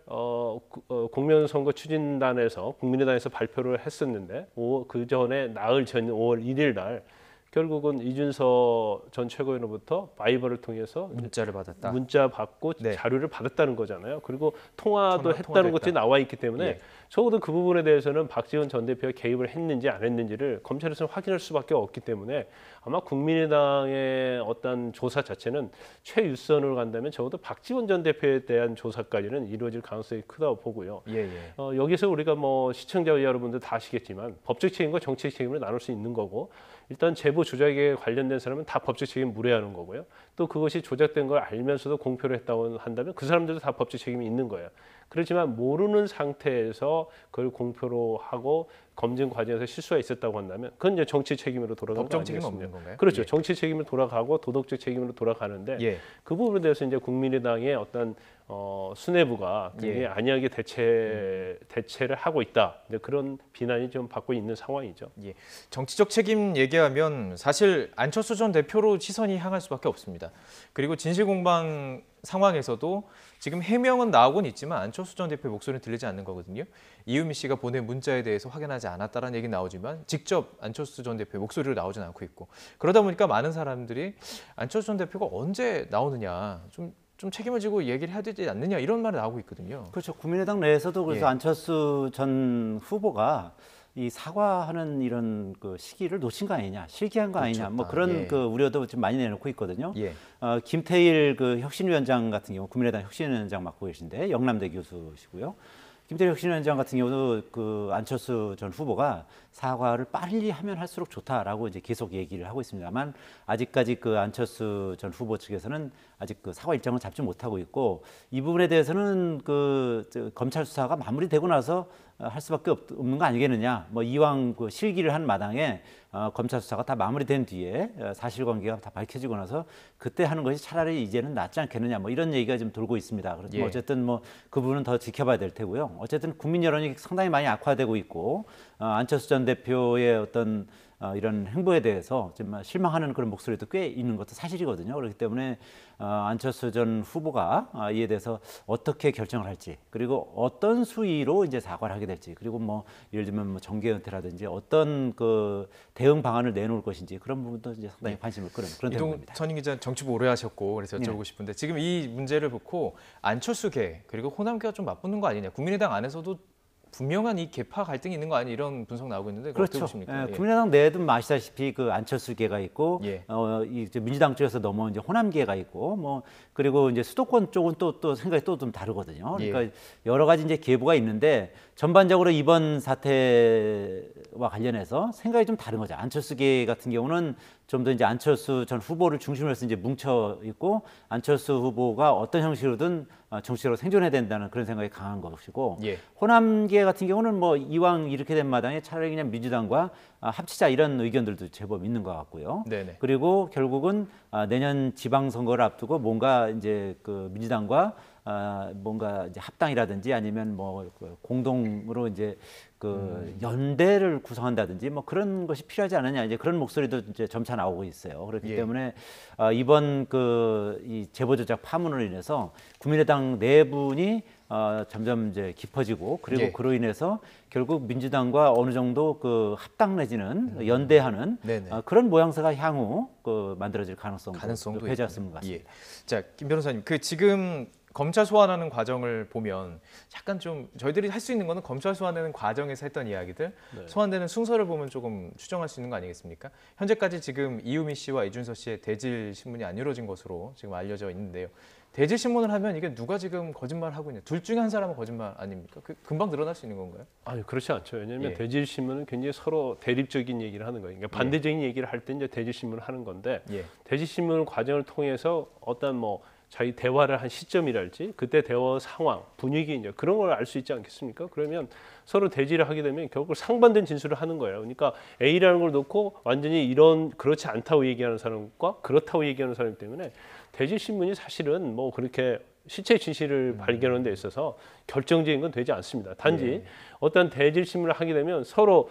공명선거 추진단에서 국민의당에서 발표를 했었는데 그 전에 나흘 전 5월 1일 날 결국은 이준서 전 최고위원으로부터 바이버를 통해서 문자를 받았다. 문자 받고 네. 자료를 받았다는 거잖아요. 그리고 통화도 통화도 했다는 것들이 했다. 나와 있기 때문에 예. 적어도 그 부분에 대해서는 박지원 전 대표가 개입을 했는지 안 했는지를 검찰에서는 확인할 수밖에 없기 때문에 아마 국민의당의 어떤 조사 자체는 최유선으로 간다면 적어도 박지원 전 대표에 대한 조사까지는 이루어질 가능성이 크다고 보고요. 예, 예. 여기서 우리가 뭐 시청자 여러분들 다 아시겠지만 법적 책임과 정치적 책임을 나눌 수 있는 거고 일단 제보 조작에 관련된 사람은 다 법적 책임 물어야 하는 거고요. 또 그것이 조작된 걸 알면서도 공표를 했다고 한다면 그 사람들도 다 법적 책임이 있는 거예요. 그렇지만 모르는 상태에서 그걸 공표로 하고 검증 과정에서 실수가 있었다고 한다면 그건 이제 정치 책임으로 돌아가는 거 법정 책임은 아니겠습니까? 없는 건가요? 그렇죠. 예. 정치 책임으로 돌아가고 도덕적 책임으로 돌아가는데 예. 그 부분에 대해서 이제 국민의당의 어떤 수뇌부가 굉장히 예. 안이하게 대체를 하고 있다. 이제 그런 비난이 좀 받고 있는 상황이죠. 예. 정치적 책임 얘기하면 사실 안철수 전 대표로 시선이 향할 수밖에 없습니다. 그리고 진실공방 상황에서도 지금 해명은 나오곤 있지만 안철수 전 대표의 목소리는 들리지 않는 거거든요. 이유미 씨가 보낸 문자에 대해서 확인하지 않았다라는 얘기는 나오지만 직접 안철수 전 대표의 목소리로 나오진 않고 있고 그러다 보니까 많은 사람들이 안철수 전 대표가 언제 나오느냐 좀 책임을 지고 얘기를 해야 되지 않느냐 이런 말이 나오고 있거든요. 그렇죠. 국민의당 내에서도 그래서 예. 안철수 전 후보가 이 사과하는 이런 그 시기를 놓친 거 아니냐, 실기한 거 아니냐, 뭐 그런 예. 그 우려도 지금 많이 내놓고 있거든요. 예. 김태일 그 혁신위원장 같은 경우 국민의당 혁신위원장 맡고 계신데 영남대 교수시고요. 김태일 혁신위원장 같은 경우도 그 안철수 전 후보가 사과를 빨리 하면 할수록 좋다라고 이제 계속 얘기를 하고 있습니다만 아직까지 그 안철수 전 후보 측에서는 아직 그 사과 일정을 잡지 못하고 있고 이 부분에 대해서는 그 검찰 수사가 마무리되고 나서 할 수밖에 없는 거 아니겠느냐. 뭐 이왕 그 실기를 한 마당에 검찰 수사가 다 마무리된 뒤에 사실관계가 다 밝혀지고 나서 그때 하는 것이 차라리 이제는 낫지 않겠느냐. 뭐 이런 얘기가 좀 돌고 있습니다. 그래서 예. 어쨌든 뭐 그 부분은 더 지켜봐야 될 테고요. 어쨌든 국민 여론이 상당히 많이 악화되고 있고 안철수 전 대표의 어떤 이런 행보에 대해서 정말 실망하는 그런 목소리도 꽤 있는 것도 사실이거든요. 그렇기 때문에 안철수 전 후보가 이에 대해서 어떻게 결정을 할지 그리고 어떤 수위로 이제 사과를 하게 될지 그리고 뭐 예를 들면 뭐 정계 은퇴라든지 어떤 그 대응 방안을 내놓을 것인지 그런 부분도 이제 상당히 관심을 끄는 그런 대목입니다. 이동천 기자 정치부 오래 하셨고 그래서 여쭤보고 싶은데 지금 이 문제를 놓고 안철수계 그리고 호남계가 좀 맞붙는 거 아니냐. 국민의당 안에서도 분명한 이 계파 갈등이 있는 거 아니냐 이런 분석 나오고 있는데 어떻게 그렇죠. 보십니까? 예, 국민의당 내에도 아시다시피 그 안철수계가 있고 예. 이 민주당 쪽에서 넘어온 이제 호남계가 있고 뭐 그리고 이제 수도권 쪽은 또 생각이 또 좀 다르거든요. 그러니까 여러 가지 이제 계보가 있는데 전반적으로 이번 사태와 관련해서 생각이 좀 다른 거죠. 안철수계 같은 경우는 좀 더 이제 안철수 전 후보를 중심으로 해서 이제 뭉쳐 있고 안철수 후보가 어떤 형식으로든 정치적으로 생존해야 된다는 그런 생각이 강한 것이고 예. 호남계 같은 경우는 뭐 이왕 이렇게 된 마당에 차라리 그냥 민주당과 합치자 이런 의견들도 제법 있는 것 같고요. 네네. 그리고 결국은 내년 지방선거를 앞두고 뭔가 이제 그 민주당과 뭔가 이제 합당이라든지 아니면 뭐 공동으로 이제 그 연대를 구성한다든지 뭐 그런 것이 필요하지 않느냐 이제 그런 목소리도 이제 점차 나오고 있어요. 그렇기 예. 때문에 이번 그 이 제보 조작 파문으로 인해서 국민의당 내분이 점점 이제 깊어지고 그리고 예. 그로 인해서 결국 민주당과 어느 정도 그 합당 내지는 연대하는 네네. 그런 모양새가 향후 그 만들어질 가능성도 가능성도 배제할 있군요. 수 있는 것 같습니다. 예. 자, 김 변호사님, 그 지금 검찰 소환하는 과정을 보면 약간 좀 저희들이 할 수 있는 거는 검찰 소환하는 과정에서 했던 이야기들, 소환되는 순서를 보면 조금 추정할 수 있는 거 아니겠습니까? 현재까지 지금 이유미 씨와 이준서 씨의 대질 신문이 안 이루어진 것으로 지금 알려져 있는데요. 대질 신문을 하면 이게 누가 지금 거짓말하고 있냐? 둘 중에 한 사람은 거짓말 아닙니까? 금방 드러날 수 있는 건가요? 아니 그렇지 않죠. 왜냐하면 예. 대질 신문은 굉장히 서로 대립적인 얘기를 하는 거예요. 그러니까 반대적인 얘기를 할 때 이제 대질 신문을 하는 건데 예. 대질 신문 과정을 통해서 어떤 뭐 자기 대화를 한 시점이랄지 그때 대화 상황, 분위기 이제 그런 걸 알 수 있지 않겠습니까? 그러면 서로 대질을 하게 되면 결국 상반된 진술을 하는 거예요. 그러니까 A라는 걸 놓고 완전히 이런 그렇지 않다고 얘기하는 사람과 그렇다고 얘기하는 사람 때문에 대질 신문이 사실은 뭐 그렇게 실체 진실을 발견하는 데 있어서 결정적인 건 되지 않습니다. 단지 어떤 대질 신문을 하게 되면 서로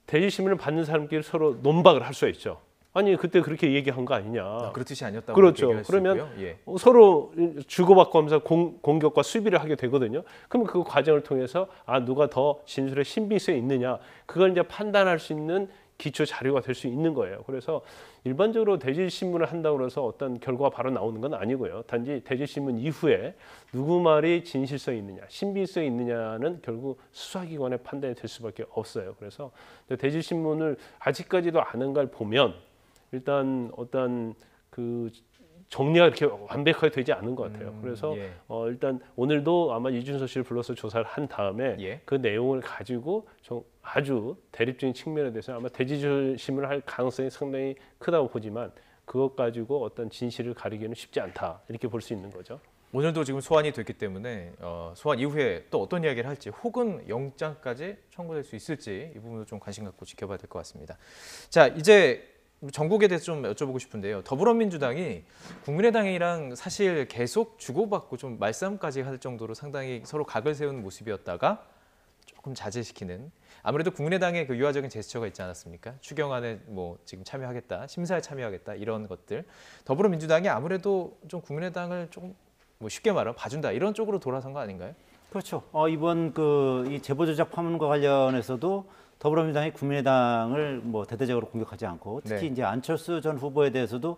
대질 신문을 받는 사람끼리 서로 논박을 할 수 있죠. 아니 그때 그렇게 얘기한 거 아니냐. 그런 뜻이 아니었다고 그렇죠. 얘기할 수 그러면 있고요. 예. 서로 주고받고 하면서 공격과 수비를 하게 되거든요. 그러면 그 과정을 통해서 누가 더 진술의 신빙성이 있느냐 그걸 이제 판단할 수 있는 기초 자료가 될 수 있는 거예요. 그래서 일반적으로 대질 신문을 한다고 해서 어떤 결과가 바로 나오는 건 아니고요. 단지 대질 신문 이후에 누구 말이 진실성이 있느냐, 신빙성이 있느냐는 결국 수사기관의 판단이 될 수밖에 없어요. 그래서 대질 신문을 아직까지도 아는 걸 보면 일단 어떤 그 정리가 이렇게 완벽하게 되지 않은 것 같아요. 그래서 예. 일단 오늘도 아마 이준서 씨를 불러서 조사를 한 다음에 예. 그 내용을 가지고 아주 대립적인 측면에 대해서 아마 대질 신문을 할 가능성이 상당히 크다고 보지만 그것 가지고 어떤 진실을 가리기는 쉽지 않다 이렇게 볼 수 있는 거죠. 오늘도 지금 소환이 됐기 때문에 소환 이후에 또 어떤 이야기를 할지 혹은 영장까지 청구될 수 있을지 이 부분도 좀 관심 갖고 지켜봐야 될 것 같습니다. 자, 이제 전국에 대해서 좀 여쭤보고 싶은데요. 더불어민주당이 국민의당이랑 사실 계속 주고받고 좀 말싸움까지 할 정도로 상당히 서로 각을 세우는 모습이었다가 조금 자제시키는, 아무래도 국민의당의 그 유화적인 제스처가 있지 않았습니까? 추경안에 뭐 지금 참여하겠다, 심사에 참여하겠다 이런 것들. 더불어민주당이 아무래도 좀 국민의당을 조금 뭐 쉽게 말하면 봐준다 이런 쪽으로 돌아선 거 아닌가요? 그렇죠. 이번 이 제보 조작 파문과 관련해서도 더불어민주당이 국민의당을 뭐 대대적으로 공격하지 않고 특히 네. 이제 안철수 전 후보에 대해서도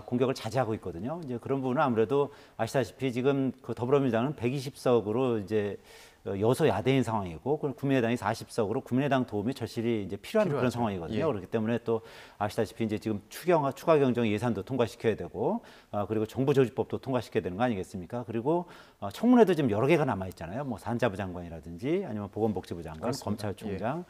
공격을 자제하고 있거든요. 이제 그런 부분은 아무래도 아시다시피 지금 그 더불어민주당은 120석으로 이제 여소야대인 상황이고 국민의당이 40석으로 국민의당 도움이 절실히 이제 필요한 그런 상황이거든요. 예. 그렇기 때문에 또 아시다시피 이제 지금 추가 경정 예산도 통과시켜야 되고 그리고 정부조직법도 통과시켜야 되는 거 아니겠습니까? 그리고 청문회도 지금 여러 개가 남아 있잖아요. 뭐 산자부 장관이라든지 아니면 보건복지부 장관, 그렇습니다. 검찰총장,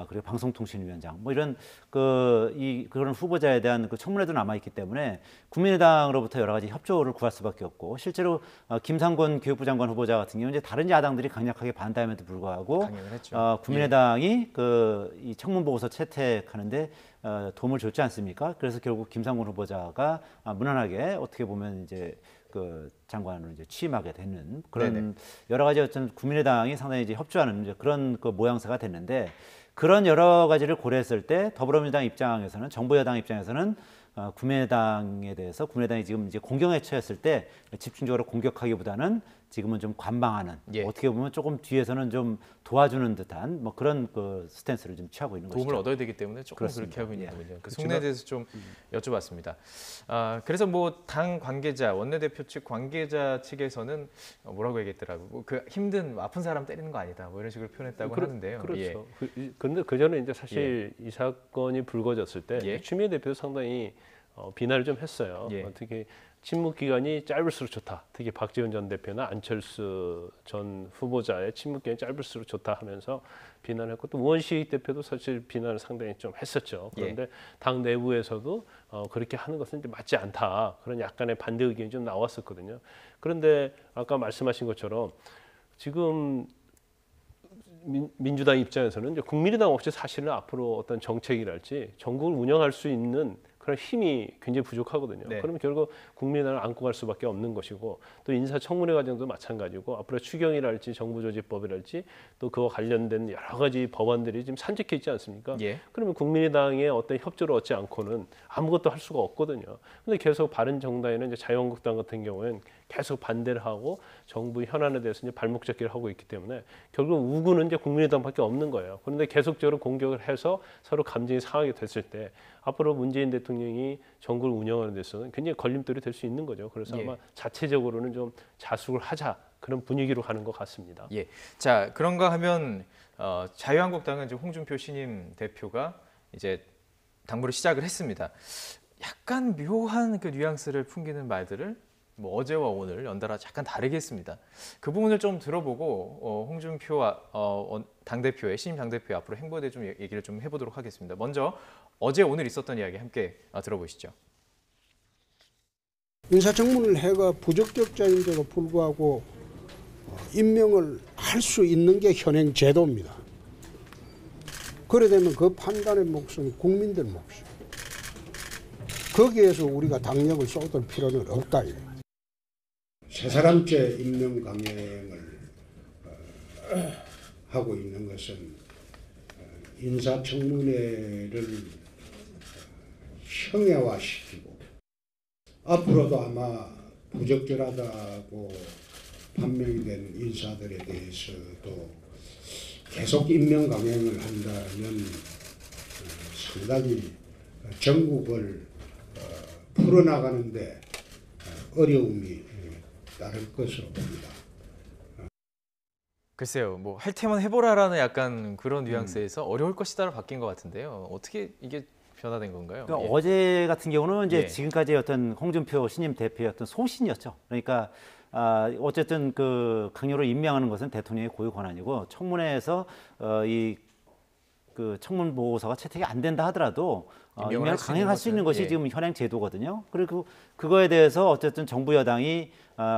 그리고 방송통신위원장 뭐 이런 그런 후보자에 대한 그 청문회도 남아 있기 때문에 국민의당으로부터 여러 가지 협조를 구할 수밖에 없고 실제로 김상곤 교육부 장관 후보자 같은 경우는 이제 다른 야당들이 강력하게 반대함에도 불구하고 강행을 했죠. 국민의당이 이 청문 보고서 채택하는데 도움을 줬지 않습니까? 그래서 결국 김상곤 후보자가 무난하게 어떻게 보면 이제 그 장관으로 이제 취임하게 되는 그런 네네. 여러 가지 어떤 국민의당이 상당히 이제 협조하는 이제 그런 그 모양새가 됐는데 그런 여러 가지를 고려했을 때 더불어민주당 입장에서는 정부 여당 입장에서는 국민의당에 대해서 국민의당이 지금 이제 공경에 처했을 때 집중적으로 공격하기보다는 지금은 좀 관망하는 예. 어떻게 보면 조금 뒤에서는 좀 도와주는 듯한 뭐 그런 그 스탠스를 좀 취하고 있는 도움을 것이죠. 얻어야 되기 때문에 조금 그렇습니다. 그렇게 하고 있는 예. 거군요. 그 속내에 대해서 좀 여쭤봤습니다. 그래서 뭐 당 관계자, 원내대표 측 관계자 측에서는 뭐라고 얘기했더라고요. 뭐그 힘든 아픈 사람 때리는 거 아니다. 뭐 이런 식으로 표현했다고 하는데요. 그렇죠. 예. 그런데 그 전에 이제 사실 이 사건이 불거졌을 때 예. 추미애 대표도 상당히 비난을 좀 했어요. 예. 특히 침묵 기간이 짧을수록 좋다. 특히 박지원 전 대표나 안철수 전 후보자의 침묵 기간이 짧을수록 좋다 하면서 비난했고 또 우원식 대표도 사실 비난을 상당히 좀 했었죠. 그런데 당 내부에서도 그렇게 하는 것은 이제 맞지 않다. 그런 약간의 반대 의견이 좀 나왔었거든요. 그런데 아까 말씀하신 것처럼 지금 민주당 입장에서는 이제 국민의당 없이 사실은 앞으로 어떤 정책이랄지 전국을 운영할 수 있는 그런 힘이 굉장히 부족하거든요. 네. 그러면 결국 국민의당을 안고 갈 수밖에 없는 것이고 또 인사청문회 과정도 마찬가지고 앞으로 추경이랄지 정부조직법이랄지 또 그와 관련된 여러 가지 법안들이 지금 산적해 있지 않습니까? 예. 그러면 국민의당의 어떤 협조를 얻지 않고는 아무것도 할 수가 없거든요. 근데 계속 바른정당이나 이제 자유한국당 같은 경우에는 계속 반대를 하고 정부 현안에 대해서 이제 발목 잡기를 하고 있기 때문에 결국 우군은 이제 국민의당밖에 없는 거예요. 그런데 계속적으로 공격을 해서 서로 감정이 상하게 됐을 때 앞으로 문재인 대통령이 정부를 운영하는 데 있어서는 굉장히 걸림돌이 될 수 있는 거죠. 그래서 아마 자체적으로는 좀 자숙을 하자 그런 분위기로 가는 것 같습니다. 예. 자, 그런가 하면 자유한국당은 이제 홍준표 신임 대표가 이제 당부를 시작을 했습니다. 약간 묘한 그 뉘앙스를 풍기는 말들을 뭐 어제와 오늘 연달아 잠깐 다르게 했습니다. 그 부분을 좀 들어보고 홍준표 당대표의 신임 당대표의 앞으로 행보에 대해 좀 얘기를 좀 해보도록 하겠습니다. 먼저 어제 오늘 있었던 이야기 함께 들어보시죠. 인사청문을 해가 부적격자인데도 불구하고 임명을 할 수 있는 게 현행 제도입니다. 그래 되면 그 판단의 몫은 국민들 몫이에요. 거기에서 우리가 당력을 쏟을 필요는 없다. 세 사람째 임명 강행을 하고 있는 것은 인사청문회를 형해화시키고 앞으로도 아마 부적절하다고 판명이 된 인사들에 대해서도 계속 임명 강행을 한다면 상당히 전국을 풀어나가는데 어려움이 따를 것으로 봅니다. 글쎄요, 뭐 할 테면 해보라라는 약간 그런 뉘앙스에서 어려울 것이다로 바뀐 것 같은데요. 어떻게 이게 변화된 건가요? 그러니까 예. 어제 같은 경우는 이제 예. 지금까지 어떤 홍준표 신임 대표의 어떤 소신이었죠. 그러니까 어쨌든 그 강요로 임명하는 것은 대통령의 고유 권한이고 청문회에서 그 청문 보고서가 채택이 안 된다 하더라도 임명을 강행할 수 있는 것이 예. 지금 현행 제도거든요. 그리고 그거에 대해서 어쨌든 정부 여당이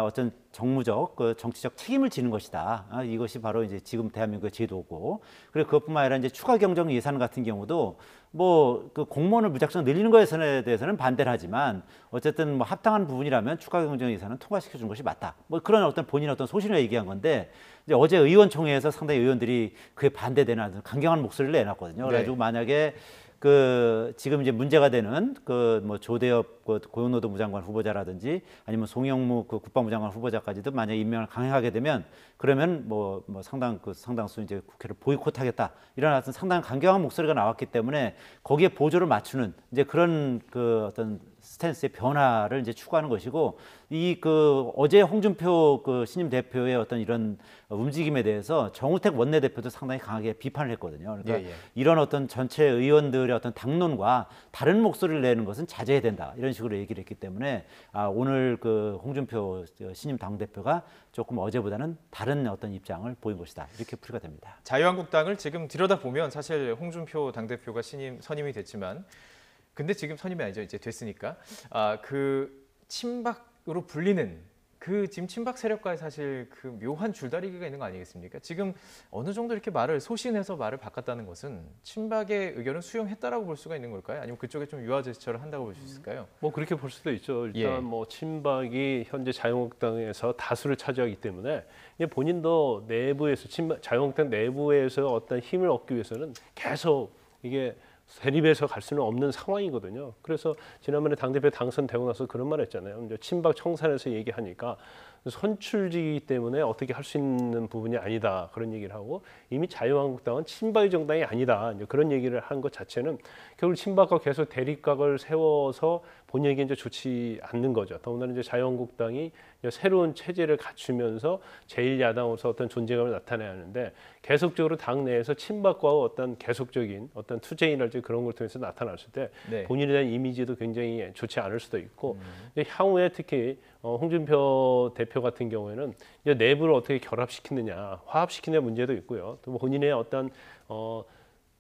어떤 정무적 그 정치적 책임을 지는 것이다. 이것이 바로 이제 지금 대한민국의 제도고, 그리고 그것뿐만 아니라 이제 추가 경정 예산 같은 경우도 뭐 그 공무원을 무작정 늘리는 것에 대해서는 반대를 하지만 어쨌든 뭐 합당한 부분이라면 추가 경정 예산은 통과시켜 준 것이 맞다. 뭐 그런 어떤 본인 어떤 소신을 얘기한 건데, 이제 어제 의원총회에서 상당히 의원들이 그에 반대되는 아주 강경한 목소리를 내놨거든요. 그래가지고 만약에 그 지금 이제 문제가 되는 그 뭐 조대엽 그 고용노동부 장관 후보자라든지 아니면 송영무 그 국방부 장관 후보자까지도 만약 임명을 강행하게 되면 그러면 뭐 상당수 이제 국회를 보이콧하겠다, 이런 어떤 상당히 강경한 목소리가 나왔기 때문에 거기에 보조를 맞추는 이제 그런 그 어떤 스탠스의 변화를 이제 추구하는 것이고, 이 그 어제 홍준표 그 신임 대표의 어떤 이런 움직임에 대해서 정우택 원내대표도 상당히 강하게 비판을 했거든요. 그러니까 이런 어떤 전체 의원들의 어떤 당론과 다른 목소리를 내는 것은 자제해야 된다, 이런 식으로 얘기를 했기 때문에 오늘 그 홍준표 신임 당대표가 조금 어제보다는 다른 어떤 입장을 보인 것이다, 이렇게 풀이가 됩니다. 자유한국당을 지금 들여다보면 사실 홍준표 당대표가 선임이 됐지만, 근데 지금 선임이 아니죠, 이제 됐으니까 그 친박으로 불리는 그 지금 친박 세력과의 사실 그 묘한 줄다리기가 있는 거 아니겠습니까? 지금 어느 정도 이렇게 소신해서 말을 바꿨다는 것은 친박의 의견을 수용했다라고 볼 수가 있는 걸까요? 아니면 그쪽에 좀 유화 제스처를 한다고 볼 수 있을까요? 뭐 그렇게 볼 수도 있죠. 일단 뭐 친박이 현재 자유한국당에서 다수를 차지하기 때문에 본인도 내부에서 자유한국당 내부에서 어떤 힘을 얻기 위해서는 계속 이게 대립해서 갈 수는 없는 상황이거든요. 그래서 지난번에 당대표 당선되고 나서 그런 말 했잖아요. 이제 친박 청산에서 얘기하니까 선출직이기 때문에 어떻게 할 수 있는 부분이 아니다, 그런 얘기를 하고, 이미 자유한국당은 친박의 정당이 아니다, 이제 그런 얘기를 한 것 자체는 결국 친박과 계속 대립각을 세워서 본인에게 이제 좋지 않는 거죠. 더군다나 이제 자유한국당이 이제 새로운 체제를 갖추면서 제1야당으로서 어떤 존재감을 나타내야 하는데, 계속적으로 당 내에서 친박과 어떤 계속적인 어떤 투쟁이랄지 그런 걸 통해서 나타났을 때 본인에 대한 이미지도 굉장히 좋지 않을 수도 있고, 향후에 특히 홍준표 대표 같은 경우에는 이제 내부를 어떻게 결합시키느냐, 화합시키느냐 문제도 있고요. 또 본인의 어떤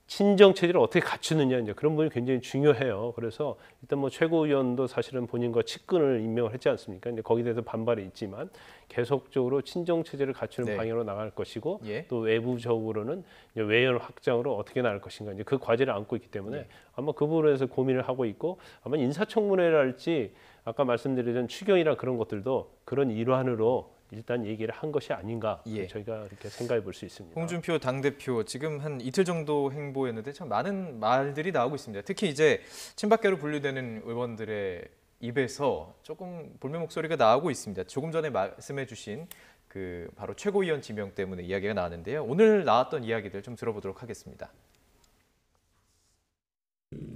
친정 체제를 어떻게 갖추느냐, 이제 그런 부분이 굉장히 중요해요. 그래서 일단 뭐 최고위원도 사실은 본인과 측근을 임명을 했지 않습니까? 이제 거기에 대해서 반발이 있지만 계속적으로 친정 체제를 갖추는 방향으로 나갈 것이고, 또 외부적으로는 이제 외연 확장으로 어떻게 나갈 것인가, 이제 그 과제를 안고 있기 때문에 아마 그 부분에서 고민을 하고 있고, 아마 인사청문회랄지 아까 말씀드린 추경이나 그런 것들도 그런 일환으로 일단 얘기를 한 것이 아닌가, 저희가 이렇게 생각해 볼 수 있습니다. 홍준표 당대표 지금 한 이틀 정도 행보했는데 참 많은 말들이 나오고 있습니다. 특히 이제 친박계로 분류되는 의원들의 입에서 조금 볼멘 목소리가 나오고 있습니다. 조금 전에 말씀해 주신 그 바로 최고위원 지명 때문에 이야기가 나왔는데요. 오늘 나왔던 이야기들 좀 들어보도록 하겠습니다.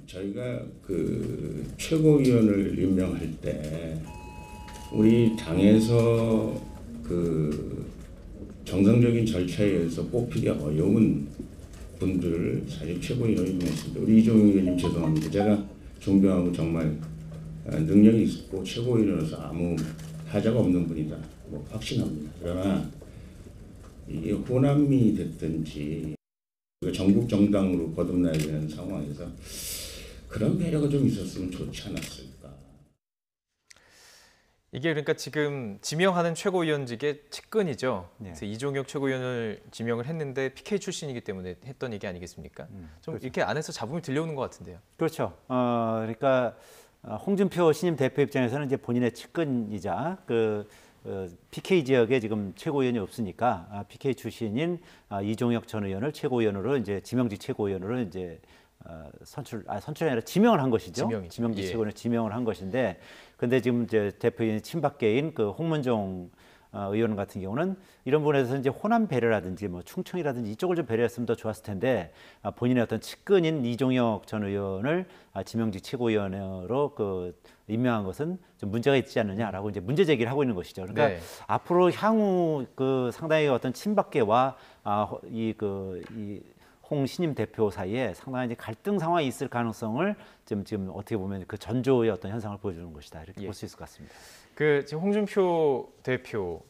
저희가 그 최고위원을 임명할 때 우리 당에서 그 정상적인 절차에 의해서 뽑히기 어려운 분들을 사실 최고위원으로 임명했습니다. 우리 이종용 의원님 죄송합니다. 제가 존경하고 정말 능력이 있고 최고위원으로서 아무 하자가 없는 분이다. 뭐 확신합니다. 그러나 이게 호남이 됐든지 전국 정당으로 거듭나야 되는 상황에서 그런 배려가 좀 있었으면 좋지 않았을까. 이게 그러니까 지금 지명하는 최고위원직의 측근이죠. 네. 그래서 이종혁 최고위원을 지명을 했는데 PK 출신이기 때문에 했던 얘기 아니겠습니까? 좀 그렇죠. 이렇게 안에서 잡음이 들려오는 것 같은데요. 그렇죠. 그러니까 홍준표 신임 대표 입장에서는 이제 본인의 측근이자 PK 지역에 지금 최고위원이 없으니까 PK 출신인 이종혁 전 의원을 최고위원으로 이제 지명직 최고위원으로 이제 선출이 아니라 지명을 한 것이죠. 지명직 최고위원을 지명을 한 것인데, 근데 지금 이제 대표인 친박계인 그 홍문종 의원 같은 경우는 이런 부분에서 이제 호남 배려라든지 뭐 충청이라든지 이쪽을 좀 배려했으면 더 좋았을 텐데, 본인의 어떤 측근인 이종혁 전 의원을 지명직 최고위원으로 임명한 것은 좀 문제가 있지 않느냐라고 이제 문제 제기를 하고 있는 것이죠. 그러니까 네. 앞으로 향후 상당히 어떤 친박계와 홍 신임 대표 사이에 상당히 이제 갈등 상황이 있을 가능성을 지금 어떻게 보면 그 전조의 어떤 현상을 보여주는 것이다, 이렇게 볼 수 있을 것 같습니다. 지금 홍준표 대표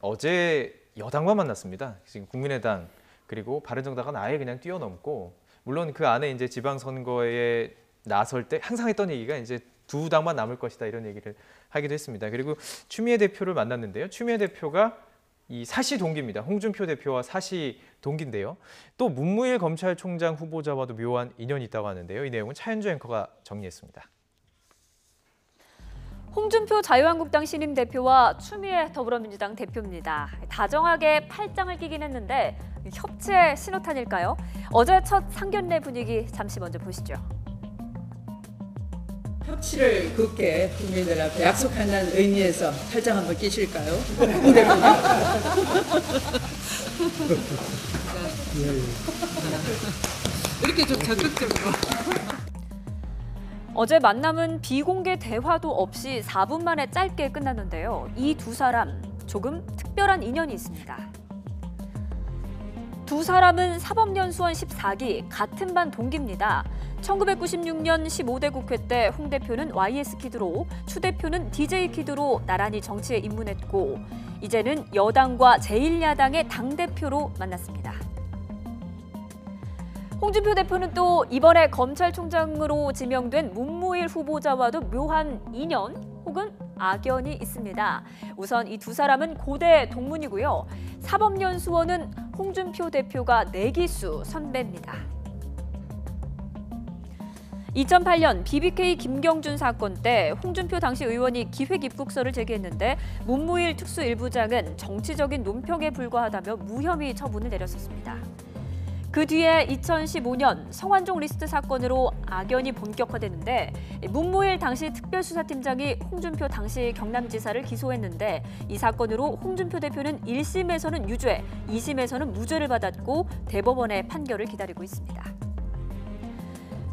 어제 여당만 만났습니다. 지금 국민의당 그리고 바른정당은 아예 그냥 뛰어넘고, 물론 그 안에 이제 지방선거에 나설 때 항상 했던 얘기가 이제 두 당만 남을 것이다, 이런 얘기를 하기도 했습니다. 그리고 추미애 대표를 만났는데요. 추미애 대표가 이 사시 동기입니다. 홍준표 대표와 사시 동기인데요. 또 문무일 검찰총장 후보자와도 묘한 인연이 있다고 하는데요. 이 내용은 차현주 앵커가 정리했습니다. 홍준표 자유한국당 신임 대표와 추미애 더불어민주당 대표입니다. 다정하게 팔짱을 끼긴 했는데 협치의 신호탄일까요? 어제 첫 상견례 분위기 잠시 먼저 보시죠. 협치를 굳게 국민들 앞에 약속한다는 의미에서 팔짱 한번 끼실까요? 이렇게 좀 적극적으로. 어제 만남은 비공개 대화도 없이 4분 만에 짧게 끝났는데요. 이 두 사람 조금 특별한 인연이 있습니다. 두 사람은 사법연수원 14기 같은 반 동기입니다. 1996년 15대 국회 때 홍 대표는 YS 키드로, 추 대표는 DJ 키드로 나란히 정치에 입문했고, 이제는 여당과 제1야당의 당대표로 만났습니다. 홍준표 대표는 또 이번에 검찰총장으로 지명된 문무일 후보자와도 묘한 인연 혹은 악연이 있습니다. 우선 이 두 사람은 고대 동문이고요. 사법연수원은 홍준표 대표가 내기수 선배입니다. 2008년 BBK 김경준 사건 때 홍준표 당시 의원이 기획 입국서를 제기했는데 문무일 특수일부장은 정치적인 논평에 불과하다며 무혐의 처분을 내렸었습니다. 그 뒤에 2015년 성완종 리스트 사건으로 악연이 본격화되는데 문무일 당시 특별수사팀장이 홍준표 당시 경남지사를 기소했는데 이 사건으로 홍준표 대표는 1심에서는 유죄, 2심에서는 무죄를 받았고 대법원의 판결을 기다리고 있습니다.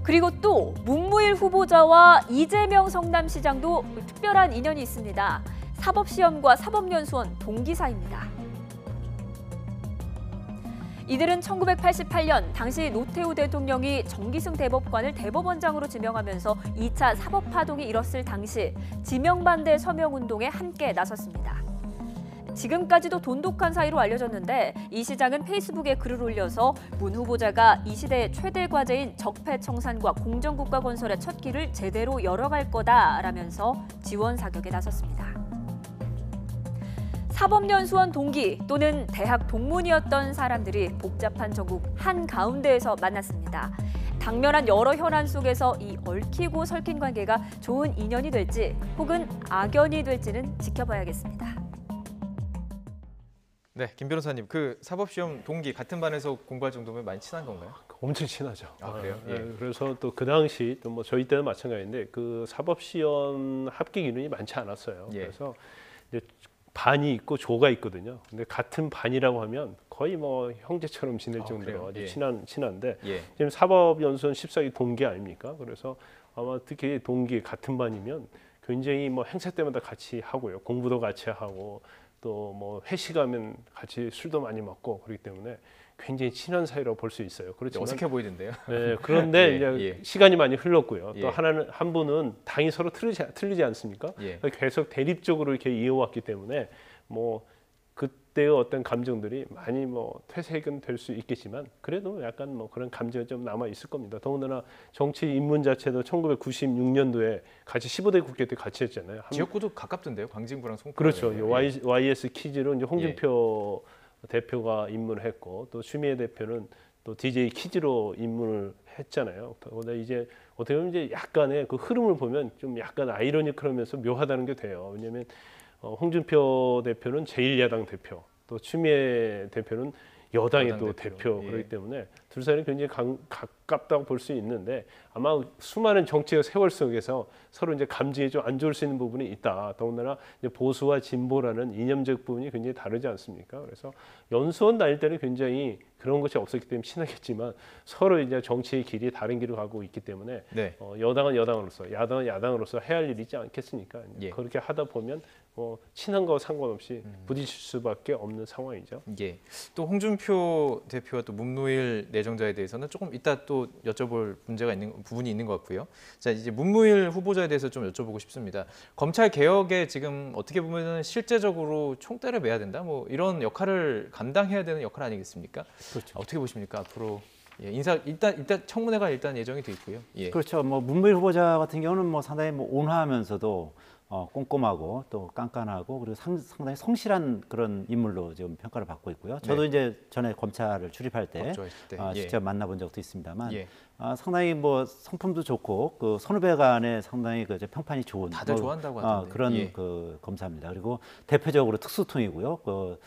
그리고 또 문무일 후보자와 이재명 성남시장도 특별한 인연이 있습니다. 사법시험과 사법연수원 동기 사이입니다. 이들은 1988년 당시 노태우 대통령이 정기승 대법관을 대법원장으로 지명하면서 2차 사법파동이 일었을 당시 지명반대 서명운동에 함께 나섰습니다. 지금까지도 돈독한 사이로 알려졌는데 이 시장은 페이스북에 글을 올려서 문 후보자가 이 시대의 최대 과제인 적폐청산과 공정국가 건설의 첫 길을 제대로 열어갈 거다라면서 지원 사격에 나섰습니다. 사법연수원 동기 또는 대학 동문이었던 사람들이 복잡한 전국 한가운데에서 만났습니다. 당면한 여러 현안 속에서 이 얽히고 설킨 관계가 좋은 인연이 될지 혹은 악연이 될지는 지켜봐야겠습니다. 네, 김 변호사님, 그 사법시험 동기 같은 반에서 공부할 정도면 많이 친한 건가요? 엄청 친하죠. 그래요? 예. 그래서 또 그 당시 또 뭐 저희 때는 마찬가지인데 그 사법시험 합격 인원이 많지 않았어요. 예. 그래서 이제 반이 있고 조가 있거든요. 근데 같은 반이라고 하면 거의 뭐 형제처럼 지낼 정도로 아주 예. 친한데 예. 지금 사법연수원 14기 동기 아닙니까? 그래서 아마 특히 동기 같은 반이면 굉장히 뭐 행사 때마다 같이 하고요. 공부도 같이 하고 또 뭐 회식하면 같이 술도 많이 먹고 그렇기 때문에 굉장히 친한 사이라고 볼 수 있어요. 그렇지만 어색해 보이던데요. 네, 그런데 예, 이제 예. 시간이 많이 흘렀고요. 예. 또 한 분은 당이 서로 틀리지 않습니까? 예. 계속 대립적으로 이렇게 이어왔기 때문에 뭐 그때의 어떤 감정들이 많이 뭐 퇴색은 될 수 있겠지만 그래도 약간 뭐 그런 감정이 좀 남아 있을 겁니다. 더군다나 정치 입문 자체도 1996년도에 같이 15대 국회 때 같이 했잖아요. 지역구도 가깝던데요. 광진구랑 송파. 그렇죠. 예. YS 키즈로 이제 홍준표 대표가 입문을 했고 또 추미애 대표는 또 DJ 키즈로 입문을 했잖아요. 근데 이제 어떻게 보면 이제 약간의 그 흐름을 보면 좀 약간 아이러니컬하면서 묘하다는 게 돼요. 왜냐하면 홍준표 대표는 제1야당 대표, 또 추미애 대표는 여당의 또 대표 예. 그렇기 때문에 둘 사이는 굉장히 가깝다고 볼 수 있는데 아마 수많은 정치의 세월 속에서 서로 이제 감정이 좀 안 좋을 수 있는 부분이 있다. 더군다나 이제 보수와 진보라는 이념적 부분이 굉장히 다르지 않습니까? 그래서 연수원 다닐 때는 굉장히 그런 것이 없었기 때문에 친하겠지만 서로 이제 정치의 길이 다른 길을 가고 있기 때문에 네. 여당은 여당으로서 야당은 야당으로서 해야 할 일이 있지 않겠습니까? 예. 그렇게 하다 보면 친한 거와 상관없이 부딪힐 수밖에 없는 상황이죠. 예. 또 홍준표 대표와 또 문무일 내정자에 대해서는 조금 이따 또 여쭤볼 부분이 있는 것 같고요. 자, 이제 문무일 후보자에 대해서 좀 여쭤보고 싶습니다. 검찰 개혁에 지금 어떻게 보면 실제적으로 총대를 매야 된다, 뭐 이런 역할을 감당해야 되는 역할 아니겠습니까? 그렇죠. 어떻게 보십니까 앞으로? 예, 일단 청문회가 일단 예정이 돼 있고요. 예. 그렇죠. 뭐 문무일 후보자 같은 경우는 뭐 상당히 뭐 온화하면서도 꼼꼼하고 또 깐깐하고 그리고 상당히 성실한 그런 인물로 지금 평가를 받고 있고요. 저도 네. 이제 전에 검찰을 출입할 때 예. 직접 만나본 적도 있습니다만 예. 상당히 뭐 성품도 좋고 그 선후배 간에 상당히 그 평판이 좋은 다들 좋아한다고 하던데. 그런 예. 그 검사입니다. 그리고 대표적으로 특수통이고요. 그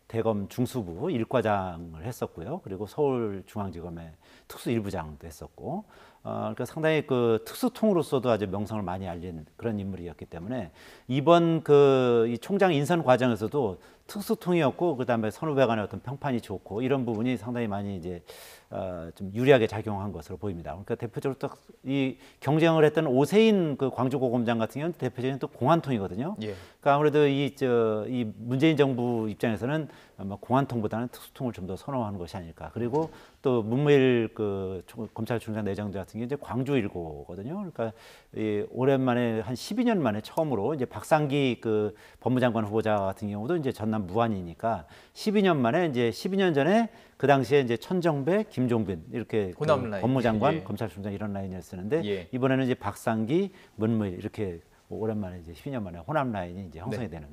대검 중수부 1과장을 했었고요. 그리고 서울중앙지검의 특수 1부장도 했었고, 그러니까 상당히 그 특수통으로서도 아주 명성을 많이 알린 그런 인물이었기 때문에 이번 이 총장 인선 과정에서도 특수통이었고 그다음에 선후배 간의 어떤 평판이 좋고 이런 부분이 상당히 많이 이제 좀 유리하게 작용한 것으로 보입니다. 그러니까 대표적으로 딱 이 경쟁을 했던 오세인 그 광주고검장 같은 경우는 대표적인 또 공안통이거든요. 예. 그러니까 아무래도 이 문재인 정부 입장에서는 아마 공안통보다는 특수통을 좀 더 선호하는 것이 아닐까. 그리고 또 문무일 그 검찰총장 내정자 같은 경우 이제 광주 1고거든요. 그러니까 오랜만에 한 12년 만에 처음으로 이제 박상기 그 법무장관 후보자 같은 경우도 이제 전남 무안이니까 12년 만에 이제 12년 전에 그 당시에 이제 천정배, 김종빈 이렇게 호남 라인. 법무장관, 예. 검찰총장 이런 라인이었었는데 예. 이번에는 이제 박상기, 문무일 이렇게 오랜만에 이제 12년 만에 호남 라인이 이제 형성이 되는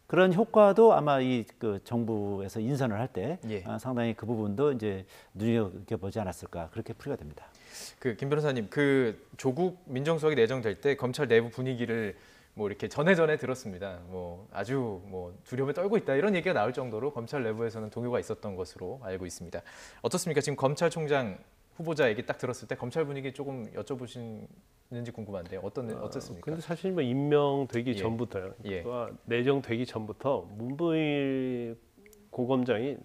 그런 효과도 아마 그 정부에서 인선을 할 때 예. 상당히 그 부분도 이제 눈여겨보지 않았을까 그렇게 풀이가 됩니다. 김 변호사님, 조국 민정수석이 내정될 때 검찰 내부 분위기를 뭐 이렇게 전에 들었습니다. 뭐 아주 뭐 두려움에 떨고 있다 이런 얘기가 나올 정도로 검찰 내부에서는 동요가 있었던 것으로 알고 있습니다. 어떻습니까? 지금 검찰총장 후보자 얘기 딱 들었을 때 검찰 분위기 조금 여쭤보시는지 궁금한데요. 어떻습니까? 근데 사실 뭐 임명되기 예. 전부터요. 예. 내정되기 전부터 문무일 고검장이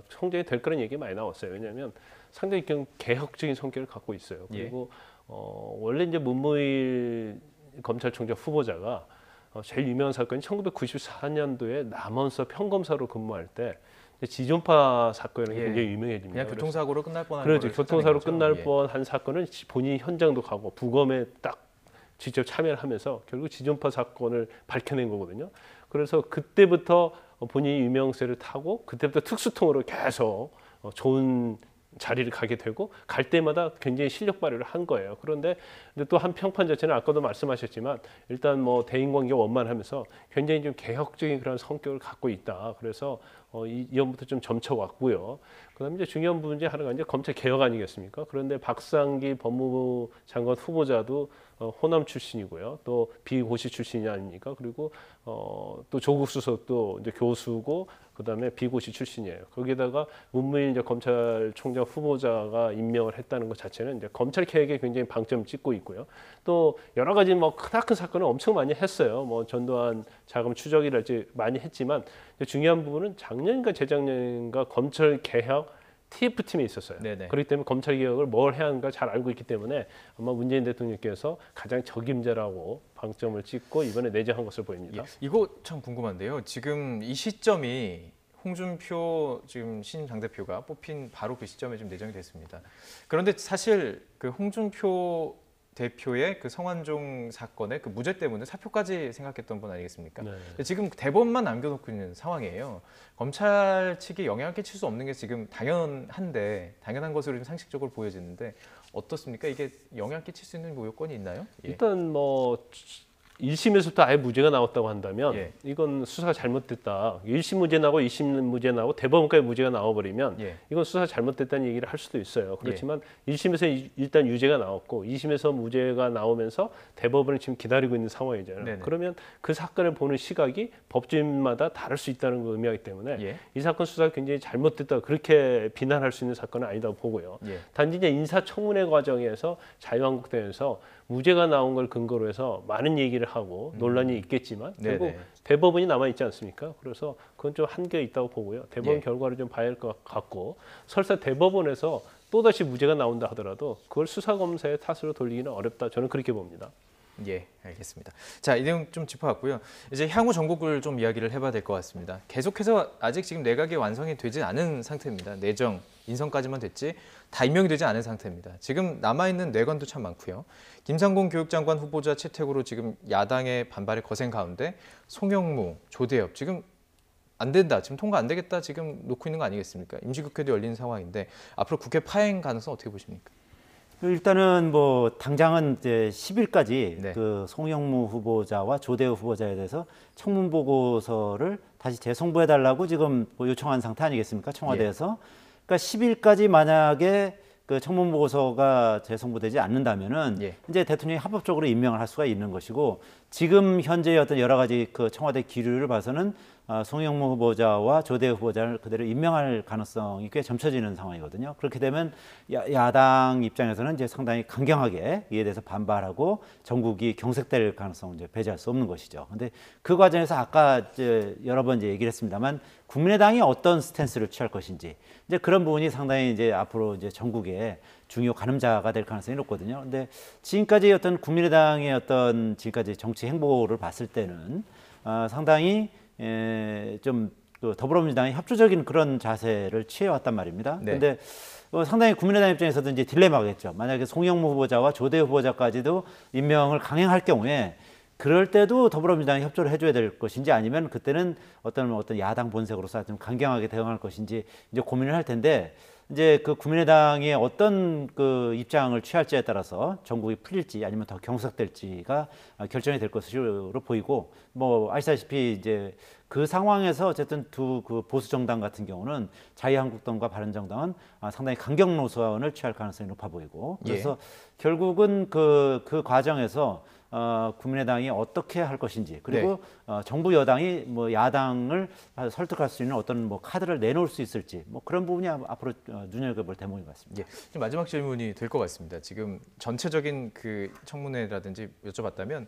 총장이 될 거라는 얘기 많이 나왔어요. 왜냐하면 상당히 개혁적인 성격을 갖고 있어요. 그리고 원래 이제 문무일 검찰총장 후보자가 제일 유명한 사건이 1994년도에 남원서 평검사로 근무할 때 지존파 사건이 굉장히 유명해집니다. 그냥 교통사고로 끝날 뻔한 그렇죠. 교통사고로 끝날 예. 뻔한 사건은 본인이 현장도 가고 부검에 딱 직접 참여를 하면서 결국 지존파 사건을 밝혀낸 거거든요. 그래서 그때부터 본인이 유명세를 타고 그때부터 특수통으로 계속 좋은 자리를 가게 되고 갈 때마다 굉장히 실력 발휘를 한 거예요. 그런데 또 한 평판 자체는 아까도 말씀하셨지만 일단 뭐 대인관계 원만하면서 굉장히 좀 개혁적인 그런 성격을 갖고 있다. 그래서 이전부터 좀 점쳐왔고요. 그다음에 이제 중요한 부분 중에 하나가 이제 검찰 개혁 아니겠습니까? 그런데 박상기 법무부 장관 후보자도 호남 출신이고요. 또 비고시 출신이 아닙니까? 그리고 또 조국 수석도 이제 교수고 그다음에 비고시 출신이에요. 거기다가 문무일 이제 검찰총장 후보자가 임명을 했다는 것 자체는 이제 검찰 개혁에 굉장히 방점을 찍고 있고요. 또 여러 가지 뭐 크다큰 사건을 엄청 많이 했어요. 뭐 전두환 자금 추적이랄지 많이 했지만 중요한 부분은 작년인가 재작년인가 검찰 개혁 TF팀에 있었어요. 네네. 그렇기 때문에 검찰 개혁을 뭘 해야 하는가 잘 알고 있기 때문에 아마 문재인 대통령께서 가장 적임자라고 방점을 찍고 이번에 내정한 것으로 보입니다. 이거 참 궁금한데요. 지금 이 시점이 홍준표 지금 신임 당대표가 뽑힌 바로 그 시점에 좀 내정이 됐습니다. 그런데 사실 그 홍준표 대표의 그 성완종 사건의 그 무죄 때문에 사표까지 생각했던 분 아니겠습니까? 네. 지금 대법만 남겨놓고 있는 상황이에요. 검찰 측이 영향을 끼칠 수 없는 게 지금 당연한 것으로 좀 상식적으로 보여지는데 어떻습니까? 이게 영향 끼칠 수 있는 뭐 요건이 있나요? 예. 일단 뭐 1심에서부터 아예 무죄가 나왔다고 한다면 예. 이건 수사가 잘못됐다. 1심 무죄 나고 2심 무죄 나고 대법원까지 무죄가 나와버리면 예. 이건 수사 잘못됐다는 얘기를 할 수도 있어요. 그렇지만 1심에서 일단 유죄가 나왔고 2심에서 무죄가 나오면서 대법원을 지금 기다리고 있는 상황이잖아요. 네네. 그러면 그 사건을 보는 시각이 법조인마다 다를 수 있다는 걸 의미하기 때문에 예. 이 사건 수사가 굉장히 잘못됐다 그렇게 비난할 수 있는 사건은 아니다고 보고요. 예. 단지 이제 인사청문회 과정에서 자유한국당에서 무죄가 나온 걸 근거로 해서 많은 얘기를 하고 논란이 있겠지만 결국 네네. 대법원이 남아 있지 않습니까? 그래서 그건 좀 한계가 있다고 보고요. 대법원 예. 결과를 좀 봐야 할 것 같고 설사 대법원에서 또다시 무죄가 나온다 하더라도 그걸 수사검사의 탓으로 돌리기는 어렵다. 저는 그렇게 봅니다. 예, 알겠습니다. 자, 이 내용 좀 짚어봤고요. 이제 향후 전국을 좀 이야기를 해봐야 될 것 같습니다. 계속해서 아직 지금 내각이 완성이 되지 않은 상태입니다. 내정, 인선까지만 됐지 다 임명이 되지 않은 상태입니다. 지금 남아있는 내관도 참 많고요. 김상곤 교육장관 후보자 채택으로 지금 야당의 반발의 거센 가운데 송영무, 조대엽 지금 안 된다, 지금 통과 안 되겠다 지금 놓고 있는 거 아니겠습니까? 임시국회도 열린 상황인데 앞으로 국회 파행 가능성 어떻게 보십니까? 일단은 뭐 당장은 이제 10일까지 네. 그 송영무 후보자와 조대우 후보자에 대해서 청문 보고서를 다시 재송부해 달라고 지금 뭐 요청한 상태 아니겠습니까? 청와대에서. 그러니까 10일까지 만약에 그 청문 보고서가 재송부되지 않는다면은 예. 이제 대통령이 합법적으로 임명을 할 수가 있는 것이고 지금 현재 어떤 여러 가지 그 청와대 기류를 봐서는 송영무 후보자와 조대우 후보자를 그대로 임명할 가능성이 꽤 점쳐지는 상황이거든요. 그렇게 되면 야당 입장에서는 이제 상당히 강경하게 이에 대해서 반발하고 전국이 경색될 가능성을 이제 배제할 수 없는 것이죠. 근데 그 과정에서 아까 이제 여러 번 이제 얘기를 했습니다만 국민의당이 어떤 스탠스를 취할 것인지 이제 그런 부분이 상당히 이제 앞으로 이제 전국에 중요 가늠자가 될 가능성이 높거든요. 근데 지금까지 어떤 국민의당의 어떤 지금까지 정치 행보를 봤을 때는 상당히 좀 그 더불어민주당이 협조적인 그런 자세를 취해왔단 말입니다. 네. 근데 상당히 국민의당 입장에서도 이제 딜레마겠죠. 만약에 송영무 후보자와 조대우 후보자까지도 임명을 강행할 경우에 그럴 때도 더불어민주당이 협조를 해줘야 될 것인지 아니면 그때는 어떤 야당 본색으로서 좀 강경하게 대응할 것인지 이제 고민을 할 텐데 이제 그 국민의당이 어떤 그 입장을 취할지에 따라서 전국이 풀릴지 아니면 더 경색될지가 결정이 될 것으로 보이고 뭐 아시다시피 이제 그 상황에서 어쨌든 두 그 보수 정당 같은 경우는 자유한국당과 바른정당은 상당히 강경 노선을 취할 가능성이 높아 보이고 그래서 결국은 그 과정에서 국민의당이 어떻게 할 것인지 그리고 정부 여당이 뭐 야당을 설득할 수 있는 어떤 뭐 카드를 내놓을 수 있을지 뭐 그런 부분이 앞으로 눈여겨볼 대목인 것 같습니다. 예, 마지막 질문이 될 것 같습니다. 지금 전체적인 그 청문회라든지 여쭤봤다면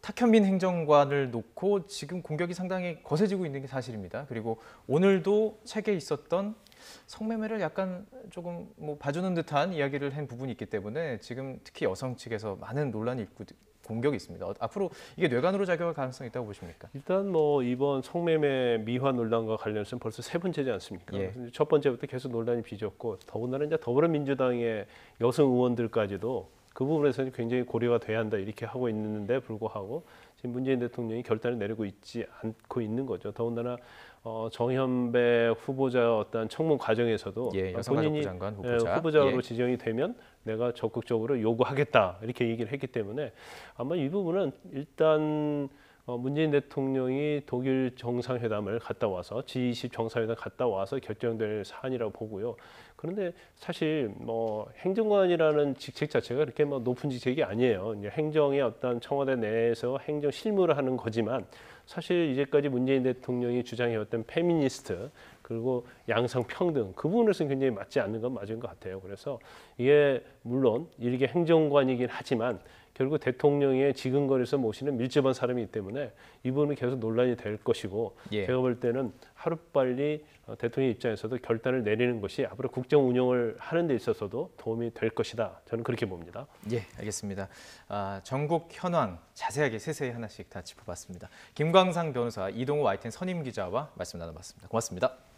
탁현민 행정관을 놓고 지금 공격이 상당히 거세지고 있는 게 사실입니다. 그리고 오늘도 책에 있었던 성매매를 약간 조금 뭐 봐주는 듯한 이야기를 한 부분이 있기 때문에 지금 특히 여성 측에서 많은 논란이 있고 공격이 있습니다. 앞으로 이게 뇌관으로 작용할 가능성이 있다고 보십니까? 일단 뭐 이번 성매매 미화 논란과 관련해서는 벌써 세 번째지 않습니까? 예. 첫 번째부터 계속 논란이 빚었고 더군다나 이제 더불어민주당의 여성 의원들까지도 그 부분에서는 굉장히 고려가 돼야 한다 이렇게 하고 있는데 불구하고 지금 문재인 대통령이 결단을 내리고 있지 않고 있는 거죠. 더군다나 정현배 후보자 어떤 청문 과정에서도 여성가족부 장관 후보자. 후보자로 지정이 되면 내가 적극적으로 요구하겠다 이렇게 얘기를 했기 때문에 아마 이 부분은 일단 문재인 대통령이 독일 정상회담을 갔다 와서 G20 정상회담 갔다 와서 결정될 사안이라고 보고요. 그런데 사실 뭐 행정관이라는 직책 자체가 그렇게 뭐 높은 직책이 아니에요. 이제 행정의 어떤 청와대 내에서 행정 실무를 하는 거지만 사실 이제까지 문재인 대통령이 주장해왔던 페미니스트 그리고 양성평등 그 부분에서는 굉장히 맞지 않는 건 맞은 것 같아요. 그래서 이게 물론 이게 행정관이긴 하지만 결국 대통령의 지근거리에서 모시는 밀접한 사람이기 때문에 이분은 계속 논란이 될 것이고 예. 제가 볼 때는 하루빨리 대통령 입장에서도 결단을 내리는 것이 앞으로 국정 운영을 하는 데 있어서도 도움이 될 것이다. 저는 그렇게 봅니다. 예, 알겠습니다. 전국 현황 자세하게 세세히 하나씩 다 짚어봤습니다. 김광상 변호사, 이동우 YTN 선임 기자와 말씀 나눠봤습니다. 고맙습니다.